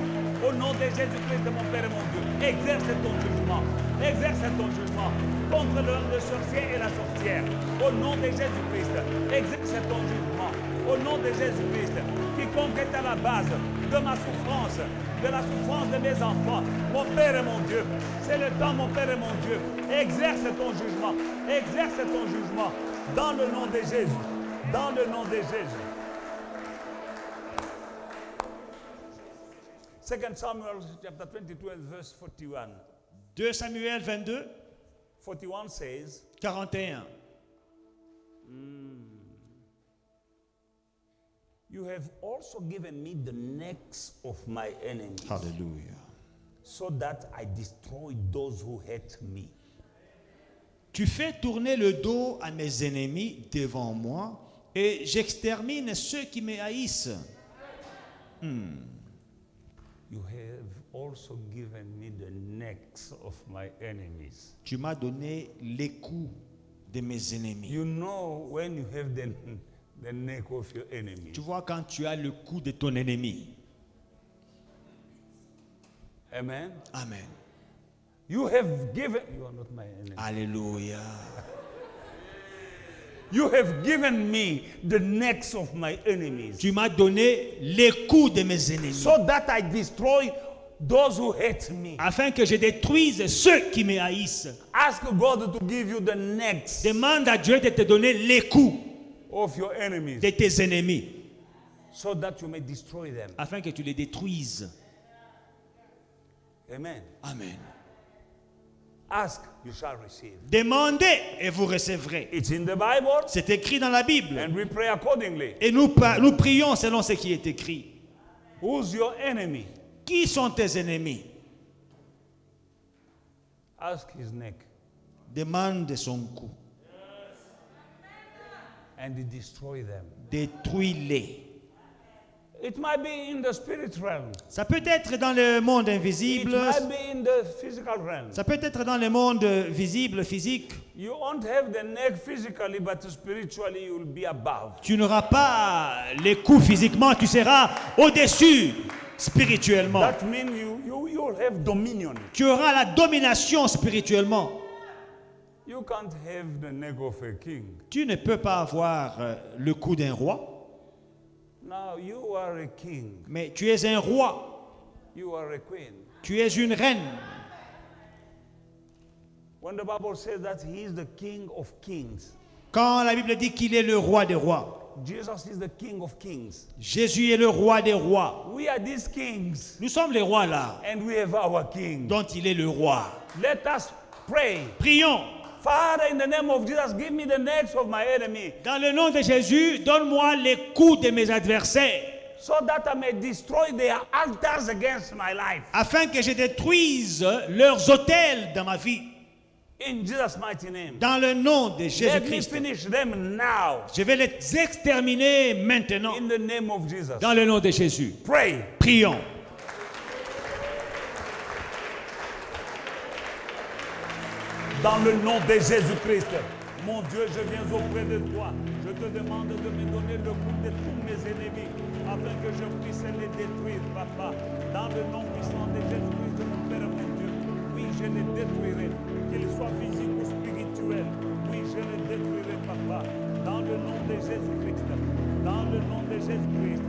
Au nom de Jésus-Christ, mon Père et mon Dieu, exerce ton jugement. Exerce ton jugement contre le sorcier et la sorcière. Au nom de Jésus-Christ, exerce ton jugement. Au nom de Jésus-Christ, quiconque est à la base de ma souffrance, de la souffrance de mes enfants, mon Père et mon Dieu, c'est le temps, mon Père et mon Dieu, exerce ton jugement. Exerce ton jugement dans le nom de Jésus. Dans le nom de Jésus. 2 Samuel chapter 22 and verse 41. 2 Samuel 22, 41 says, 41. You have also given me the necks of my enemies, Alléluia. so that I destroy those who hate me. Tu fais tourner le dos à mes ennemis devant moi et j'extermine ceux qui me haïssent. You have also given me the necks of my enemies. Tu m'as donné les coups de mes ennemis. You know when you have the neck of your enemy. Tu vois quand tu as le coup de ton ennemi. Amen. Amen. You have given, you are not my enemy. Alléluia. You have given me the necks of my enemies, Tu m'as donné les coups de mes ennemis. so that I destroy those who hate me. Afin que je détruise ceux qui me haïssent. Ask God to give you the necks Demande à Dieu de te donner les coups of your enemies, de tes ennemis. so that you may destroy them. Afin que tu les détruises. Amen. Amen. Ask, you shall receive. Demandez et vous recevrez. It's in the Bible, C'est écrit dans la Bible. and we pray accordingly. Et nous prions selon ce qui est écrit. Who's your enemy? Qui sont tes ennemis? Ask his neck, Demande son coup. and destroy them. Détruis-les. It might be in the spirit realm. Ça peut être dans le monde It invisible. might be in the physical realm. Ça peut être dans le monde visible, physique. You won't have the neck physically, but spiritually you will be above. Tu n'auras pas les coups physiquement, tu seras au-dessus spirituellement. That means you'll have dominion. Tu auras la domination spirituellement. You can't have the neck of a king. Tu ne peux pas avoir le coup d'un roi, Now you are a king. mais tu es un roi, You are a queen. tu es une reine. When the Bible says that he is the king of kings, Quand la Bible dit qu'il est le roi des rois, Jesus is the king of kings. Jésus est le roi des rois. We are these kings, Nous sommes les rois là, and we have our king. dont il est le roi. Let us pray. Prions. Father, in the name of Jesus, give me the necks of my enemy, Dans le nom de Jésus, donne-moi les coups de mes adversaires, so that I may destroy their altars against my life. afin que je détruise leurs autels dans ma vie. In Jesus' mighty name. Dans le nom de Let me Jésus-Christ. finish them now. Je vais les exterminer maintenant. In the name of Jesus. Dans le nom de Jésus. Pray. Prions. Dans le nom de Jésus-Christ. Mon Dieu, je viens auprès de toi. Je te demande de me donner le coup de tous mes ennemis afin que je puisse les détruire, papa. Dans le nom puissant de Jésus-Christ, mon Père, mon Dieu. Oui, je les détruirai, qu'ils soient physiques ou spirituels. Oui, je les détruirai, papa. Dans le nom de Jésus-Christ. Dans le nom de Jésus-Christ.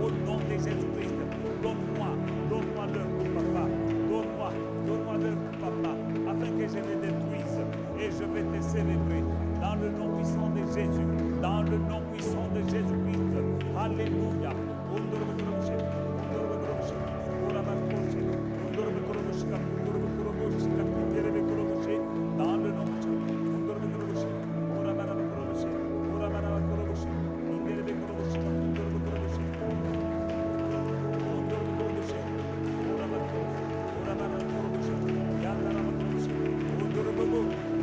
Au nom de Jésus-Christ, donne-moi leur coup, papa. Donne-moi leur coup, papa, afin que je les détruise. Et je vais te célébrer dans le nom puissant de Jésus. Dans le nom puissant de Jésus-Christ. Alléluia. Dans le nom de Jésus.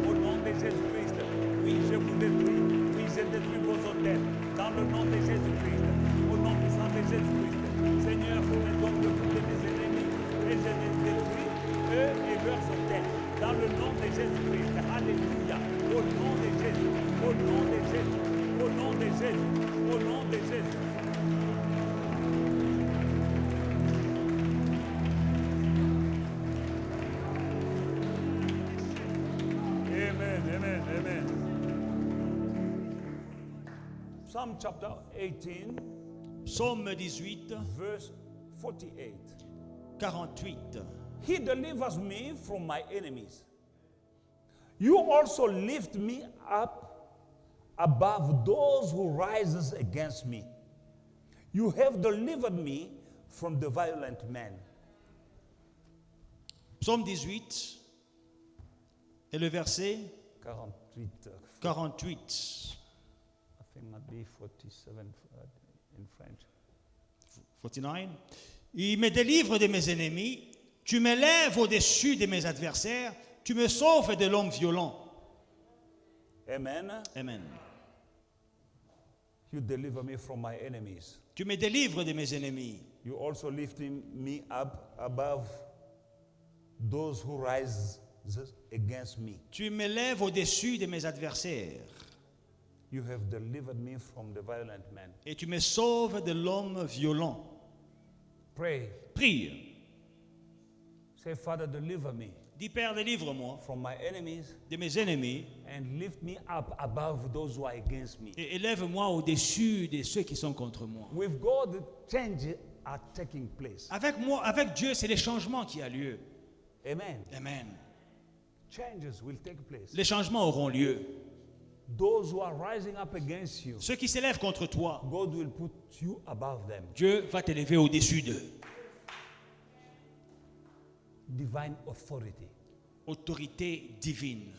Au nom de Jésus-Christ, Psalm chapter 18, Psaume 18, verse 48. 48. He delivers me from my enemies. You also lift me up above those who rises against me. You have delivered me from the violent man. Psaume 18 et le verset 48. 48. I think might be 47 in French. 49. Il me délivre de mes ennemis. Tu m'élèves au-dessus de mes adversaires. Tu me sauves de l'homme violent. Amen. Amen. You deliver me from my enemies. Tu me délivres de mes ennemis. You also lift me up above those who rise against me. Tu m'élèves au-dessus de mes adversaires. You have delivered me from the violent man. Et tu me sauves de l'homme violent. Pray. Prie. Say, Father, deliver me Dis, Père, délivre-moi from my enemies de mes ennemis and lift me up above those who are against me. et élève-moi au-dessus de ceux qui sont contre moi. With God, changes are taking place. Avec moi, avec Dieu, c'est les changements qui ont lieu. Amen. Amen. Changes will take place. Les changements auront lieu. Those who are rising up against you, Ceux qui s'élèvent contre toi, God will put you above them. Dieu va t'élever au-dessus d'eux. Divine authority. Autorité divine.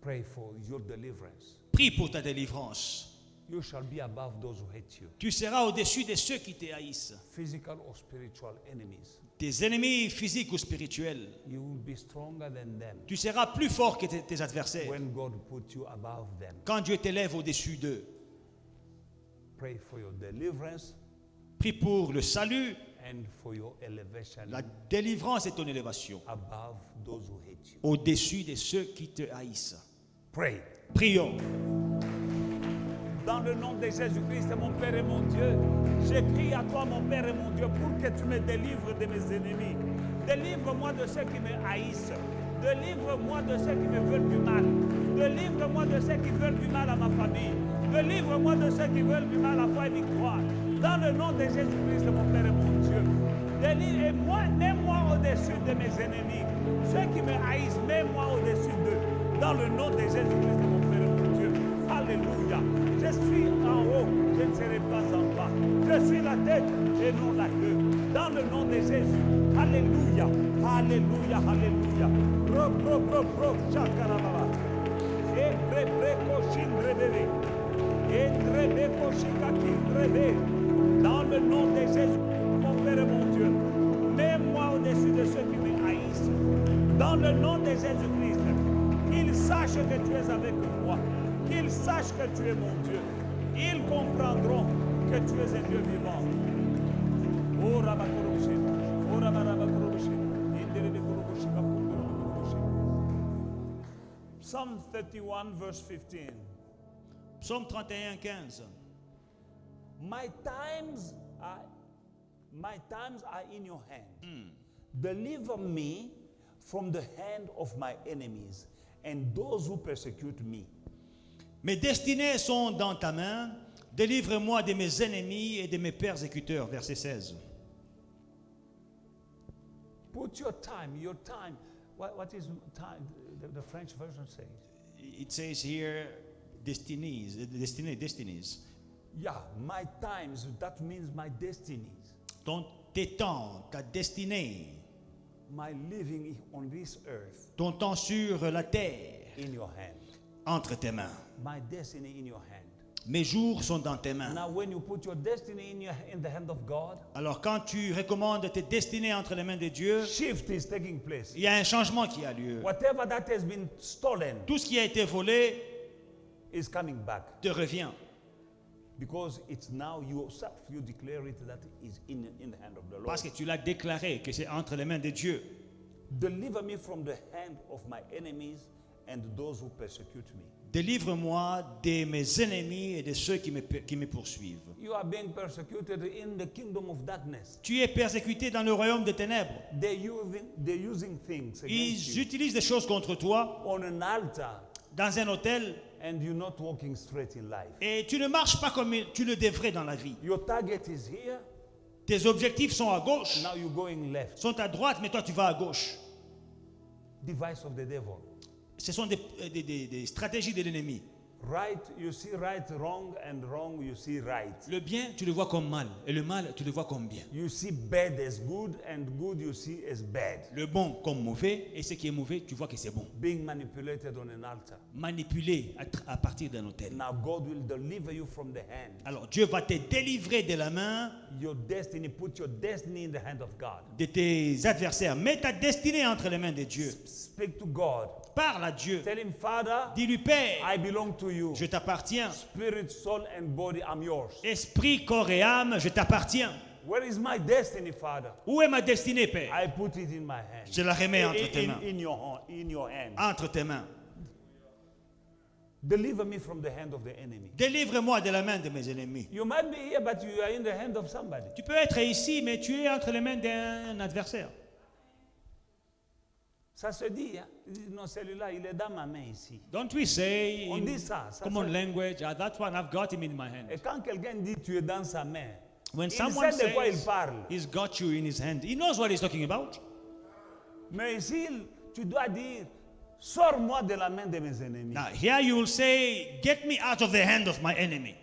Pray for your deliverance. Prie pour ta délivrance. You shall be above those who hate you. Tu seras au-dessus de ceux qui te haïssent. Physical or spiritual enemies. Tes ennemis physiques ou spirituels. You will be stronger than them Tu seras plus fort que tes adversaires. when God put you above them. Quand Dieu t'élève au-dessus d'eux. Pray for your deliverance Prie pour le salut, and for your elevation la délivrance et ton élévation. above those who hate you. Au-dessus de ceux qui te haïssent. Pray. Prions. Dans le nom de Jésus-Christ, mon Père et mon Dieu, j'écris à toi, mon Père et mon Dieu, pour que tu me délivres de mes ennemis. Délivre-moi de ceux qui me haïssent. Délivre-moi de ceux qui me veulent du mal. Délivre-moi de ceux qui veulent du mal à ma famille. Délivre-moi de ceux qui veulent du mal à foi et victoire. Dans le nom de Jésus-Christ, mon Père et mon Dieu. Délivre-moi, mets-moi au-dessus de mes ennemis. Ceux qui me haïssent, mets-moi au-dessus d'eux. Dans le nom de Jésus-Christ, mon Père et mon Dieu. Alléluia. Je suis en haut, je ne serai pas en bas. Je suis la tête et non la queue. Dans le nom de Jésus. Alléluia. Alléluia. Alléluia. Chakarababa. Dans le nom de Jésus, mon Père et mon Dieu, mets-moi au-dessus de ceux qui me haïssent. Dans le nom de Jésus-Christ, qu'ils sachent que tu es avec moi. Qu'ils sachent que tu es mon Dieu. Ils comprendront que tu es un Dieu vivant. Oh, Rabakoroshi, oh, Rabakoroshi, Inderebekoroshi, Kapundoroshi. Psalm 31, verse 15. Psaume 31, 15. My times are in your hand. Deliver me from the hand of my enemies and those who persecute me. Mes destinées sont dans ta main. Délivre-moi de mes ennemis et de mes persécuteurs. Verset 16. Put your time. What is time? The French version says. It says here, destinies. Yeah, my times, that means my destinies. Tes temps, ta destinée. My living on this earth Ton temps sur la terre. in your hand. Entre tes mains. My destiny in your hand. Mes jours sont dans tes mains. Now, when you put your destiny in the hand of God, Alors quand tu recommandes tes destinées entre les mains de Dieu, shift is taking place. il y a un changement qui a lieu. Whatever that has been stolen Tout ce qui a été volé is coming back. te revient. Because it's now yourself, you declare it that it is in the hand of the Lord. Parce que tu l'as déclaré que c'est entre les mains de Dieu. Deliver me from the hand of my enemies and those who persecute me. Délivre-moi de mes ennemis et de ceux qui me poursuivent. You are being persecuted in the kingdom of darkness. Tu es persécuté dans le royaume des ténèbres. They're using things against Ils you utilisent des choses contre toi on an altar, dans un hôtel and you're not walking straight in life. et tu ne marches pas comme tu le devrais dans la vie. Your target is here, Tes objectifs sont à gauche, now you're going left. sont à droite, mais toi tu vas à gauche. Device of the devil. Ce sont des stratégies de l'ennemi. Right, you see right, wrong, and wrong, you see right. Le bien, tu le vois comme mal, et le mal, tu le vois comme bien. You see bad as good, and good you see as bad. Le bon comme mauvais, et ce qui est mauvais, tu vois que c'est bon. Being manipulated on an altar. Manipulé à partir d'un autel. Now God will deliver you from the hand. Alors Dieu va te délivrer de la main Your destiny, put your destiny in the hand of God. de tes adversaires. Mets ta destinée entre les mains de Dieu. Speak to God. Parle à Dieu. Tell him, Father, Dis-lui, Père, I belong to you. je t'appartiens. Spirit, soul, and body, I'm yours. Esprit, corps et âme, je t'appartiens. Where is my destiny, Father? Où est ma destinée, Père? I put it in my hand. Je la remets entre tes mains. In your hand. Entre tes mains. Deliver me from the hand of the enemy. Délivre-moi de la main de mes ennemis. You might be here, but you are in the hand of somebody. Tu peux être ici, mais tu es entre les mains d'un adversaire. Ça se dit, hein? Non, celui-là, il est dans ma main ici. Don't we say On in dit ça. common language, that one, I've got him in my hand. Et quand quelqu'un dit tu es dans sa main, When il someone sait de quoi il says parle. he's got you in his hand, he knows what he's talking about. Mais ici, tu dois dire, sors-moi de la main de mes ennemis. Now, here you will say, get me out of the hand of my enemy.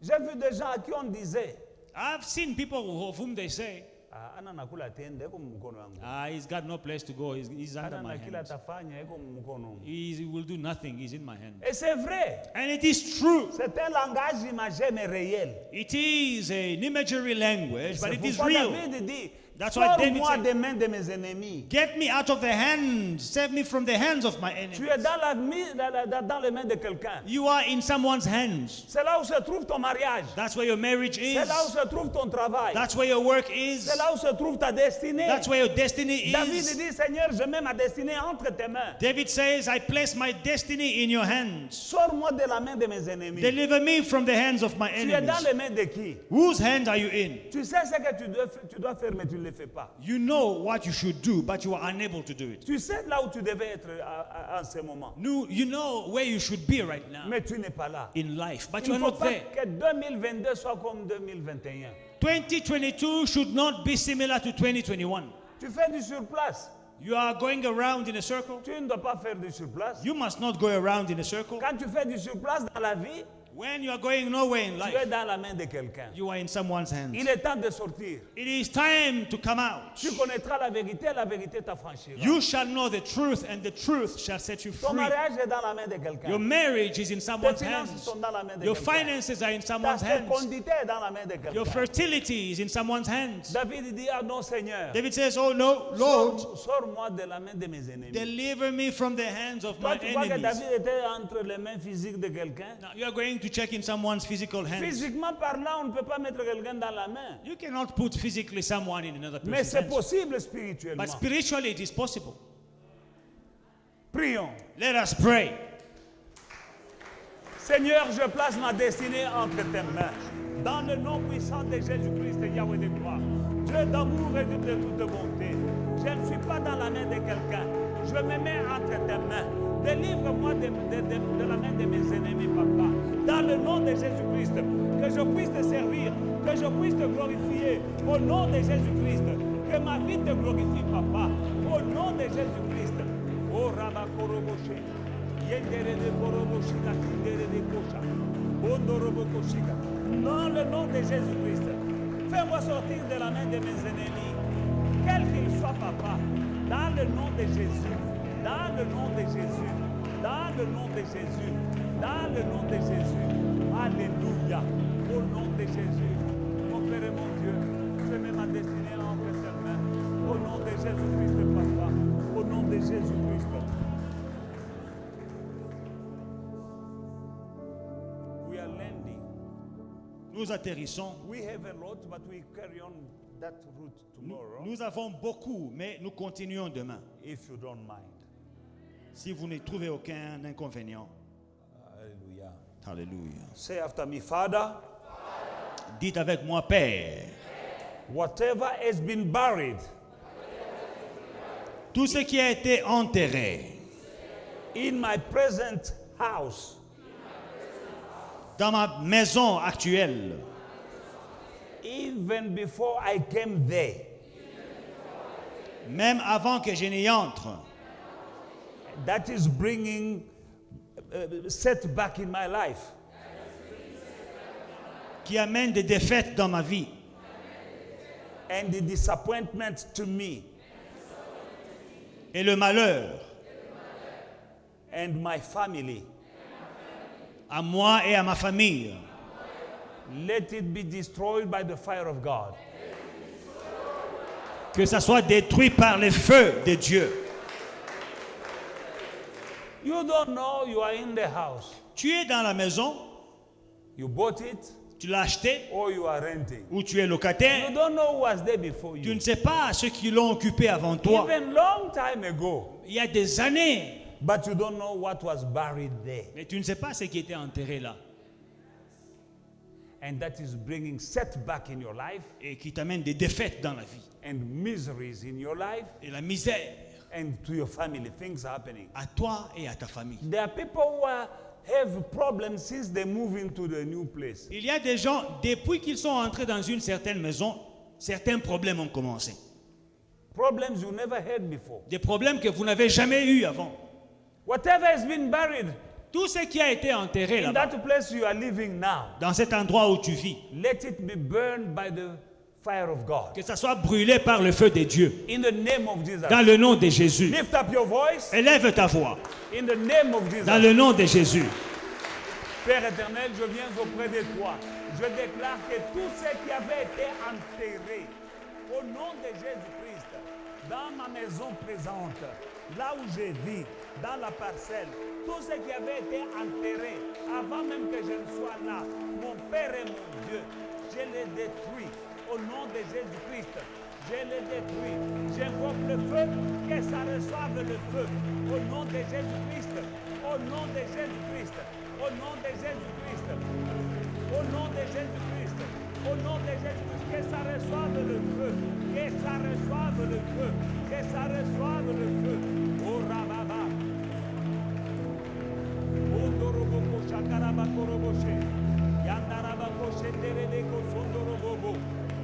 J'ai vu des gens à qui on disait, I've seen people of whom they say, ana nakula tende eko mkono wangu. he's got no place to go, he's under Ana my nakila hands. tafanya eko mkono wangu. He will do nothing, he's in my hand. Et c'est vrai. And it is true. C'est un langage imagé mais réel. It is an imagery language, but C'est it is pourquoi real. David dit, That's why David sors-moi said, des mains de mes ennemis. get me out of the hands, save me from the hands of my enemies. Tu es dans les mains de quelqu'un. You are in someone's hands. C'est là où se trouve ton mariage. That's where your marriage is. C'est là où se trouve ton travail. That's where your work is. C'est là où se trouve ta destinée. That's where your destiny David is. dit, Seigneur, je mets ma destinée entre tes mains. David says, I place my destiny in your hands. Sors-moi de la main de mes ennemis. Deliver me from the hands of my Tu es dans enemies. les mains de qui? Whose hands are you in? Tu sais ce que tu dois faire, mais tu ne le fais pas. You know what you should do, but you are unable to do it. Tu sais là où tu devais être en ce moment, You know where you should be right now mais tu n'es pas là. in life, but Il you ne are faut not pas there. que 2022 soit comme 2021. 2022 should not be similar to 2021. Tu fais du surplace. You are going around in a circle. Tu ne dois pas faire du surplace. You must not go around in a circle. Quand tu fais du surplace dans la vie, When you are going nowhere in tu es life, dans la main de quelqu'un. you are in someone's hands. Il est temps de sortir. It is time to come out. Tu connaîtras la vérité t'affranchira. You shall know the truth, and the truth shall set you Ton free. mariage est dans la main de Your quelqu'un. marriage is in Tes someone's finances hands. sont dans la main de Your quelqu'un. finances are in Ta someone's hands. fécondité est dans la main de Your quelqu'un. fertility is in someone's hands. David dit, ah non Seigneur, David says, oh no, Lord, sors-moi de la main de mes ennemis. deliver me from the hands of Toi, my tu crois que enemies. David était entre les mains physiques de quelqu'un? Now you are going to check in someone's physical hands. Physiquement parlant, on ne peut pas mettre quelqu'un dans la main. You cannot put physically someone in another Mais person's c'est hands. possible spirituellement. But spiritually it is possible. Prions. Let us pray. Seigneur, je place ma destinée entre tes mains. Dans le nom puissant de Jésus-Christ, Yahweh de gloire. Dieu d'amour et de toute bonté. Je ne suis pas dans la main de quelqu'un. Je me mets entre tes mains. Délivre-moi de la main de mes ennemis, papa. Dans le nom de Jésus-Christ. Que je puisse te servir. Que je puisse te glorifier. Au nom de Jésus-Christ. Que ma vie te glorifie, papa. Au nom de Jésus-Christ. Oh, Rabba Koroboshe. Yendere de Koroboshika, Kindere de Kosha. Bondorobokoshika. Dans le nom de Jésus-Christ. Fais-moi sortir de la main de mes ennemis. Quel qu'il soit, papa. Dans le nom de Jésus. Dans le nom de Jésus. Dans le nom de Jésus. Dans le nom de Jésus. Alléluia. Au nom de Jésus. Mon Père et mon Dieu, je mets ma destinée entre tes mains. Au nom de Jésus-Christ, papa. Au nom de Jésus-Christ. We are landing. Nous atterrissons. We have a lot, but we carry on that route tomorrow. Nous avons beaucoup, mais nous continuons demain. If you don't mind. Si vous ne trouvez aucun inconvénient. Hallelujah. Alléluia. Say after me, Father, Dites avec moi, Père, whatever has been buried tout ce qui a été enterré in my present house, dans ma maison actuelle, even before I came there, même avant que je n'y entre, that is bringing setback in my life. qui amène des défaites dans ma vie And the disappointment to me et le malheur and my family. à moi et à ma famille, Let it be destroyed by the fire of God. que ça soit détruit par le feu de Dieu. You don't know you are in the house. Tu es dans la maison, You bought it tu l'as acheté or you are renting. ou tu es You locataire, don't know who was there before tu you. ne sais pas ceux qui l'ont occupé avant toi. Even long time ago. Il y a des années, But you don't know what was buried there. mais tu ne sais pas ce qui était enterré là And that is bringing setback in your life et qui t'amène des défaites dans la vie and miseries in your life et la misère and to your family. Things happening. à toi et à ta famille. There are people who have problems since they move into the new place. Il y a des gens, depuis qu'ils sont entrés dans une certaine maison, certains problèmes ont commencé. Problems you never had before. Des problèmes que vous n'avez jamais eus avant. Whatever has been buried Tout ce qui a été enterré in là-bas, that place you are living now, dans cet endroit où tu vis, let it be burned by the fire of God. que ça soit brûlé par le feu de Dieu. In the name of Jesus. Dans le nom de Jésus. Lift up your voice. Élève ta voix. In the name of Jesus. Dans le nom de Jésus. Père éternel, je viens auprès de toi. Je déclare que tout ce qui avait été enterré au nom de Jésus-Christ, dans ma maison présente, là où je vis, dans la parcelle, tout ce qui avait été enterré avant même que je ne sois là, mon Père et mon Dieu, je les détruis au nom de Jésus-Christ. Je les détruis. J'invoque le feu, que ça reçoive le feu au nom de Jésus-Christ. Au nom de Jésus-Christ. Au nom de Jésus-Christ. Au nom de Jésus-Christ. Au nom de Jésus-Christ. Que ça reçoive le feu. Que ça reçoive le feu. Que ça reçoive le feu. Oh Rababa. Oh Doroboko Shakarabakoroboche. Yandarabakoshe Terebeko Sondorobobo.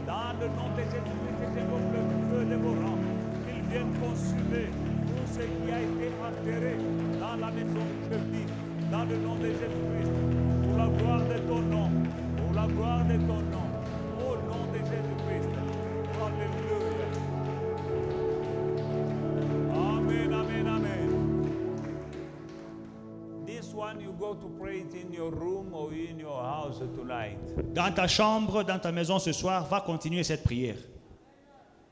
Dans le nom de Jésus-Christ, j'invoque le feu dévorant. Qu'il vienne consumer tout ce qui a été enterré dans la maison où je vis. Dans le nom de Jésus-Christ, pour la gloire de ton nom, pour la gloire de ton nom, au nom de Jésus-Christ. Alléluia. Amen, amen, amen. This one you go to pray it in your room or in your house tonight. Dans ta chambre, dans ta maison ce soir, va continuer cette prière.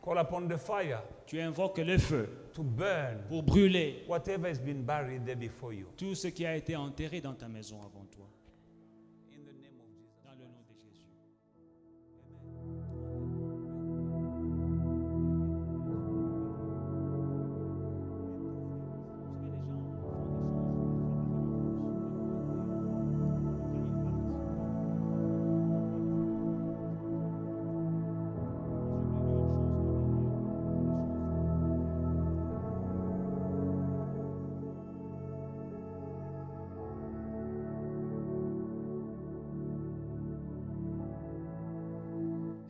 Call upon the fire Tu invoques le feu to burn pour brûler whatever has been buried there before you. tout ce qui a été enterré dans ta maison avant toi. In the name of Jesus. Dans le nom de Jésus.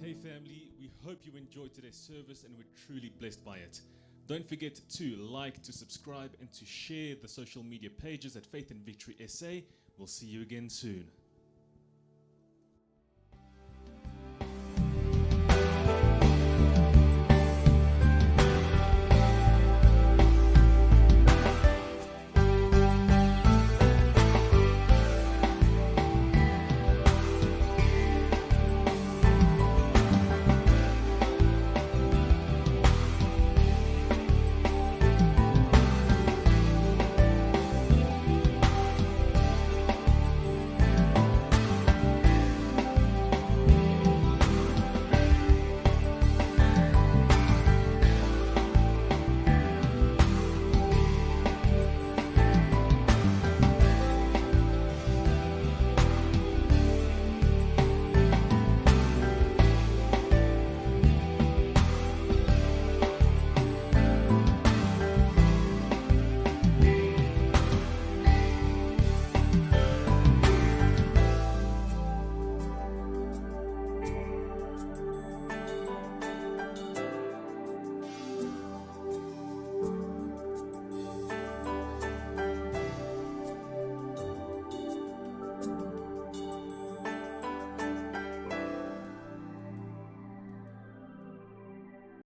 Hey family, we hope you enjoyed today's service and were truly blessed by it. Don't forget to like, to subscribe, and to share the social media pages at Faith and Victory SA. We'll see you again soon.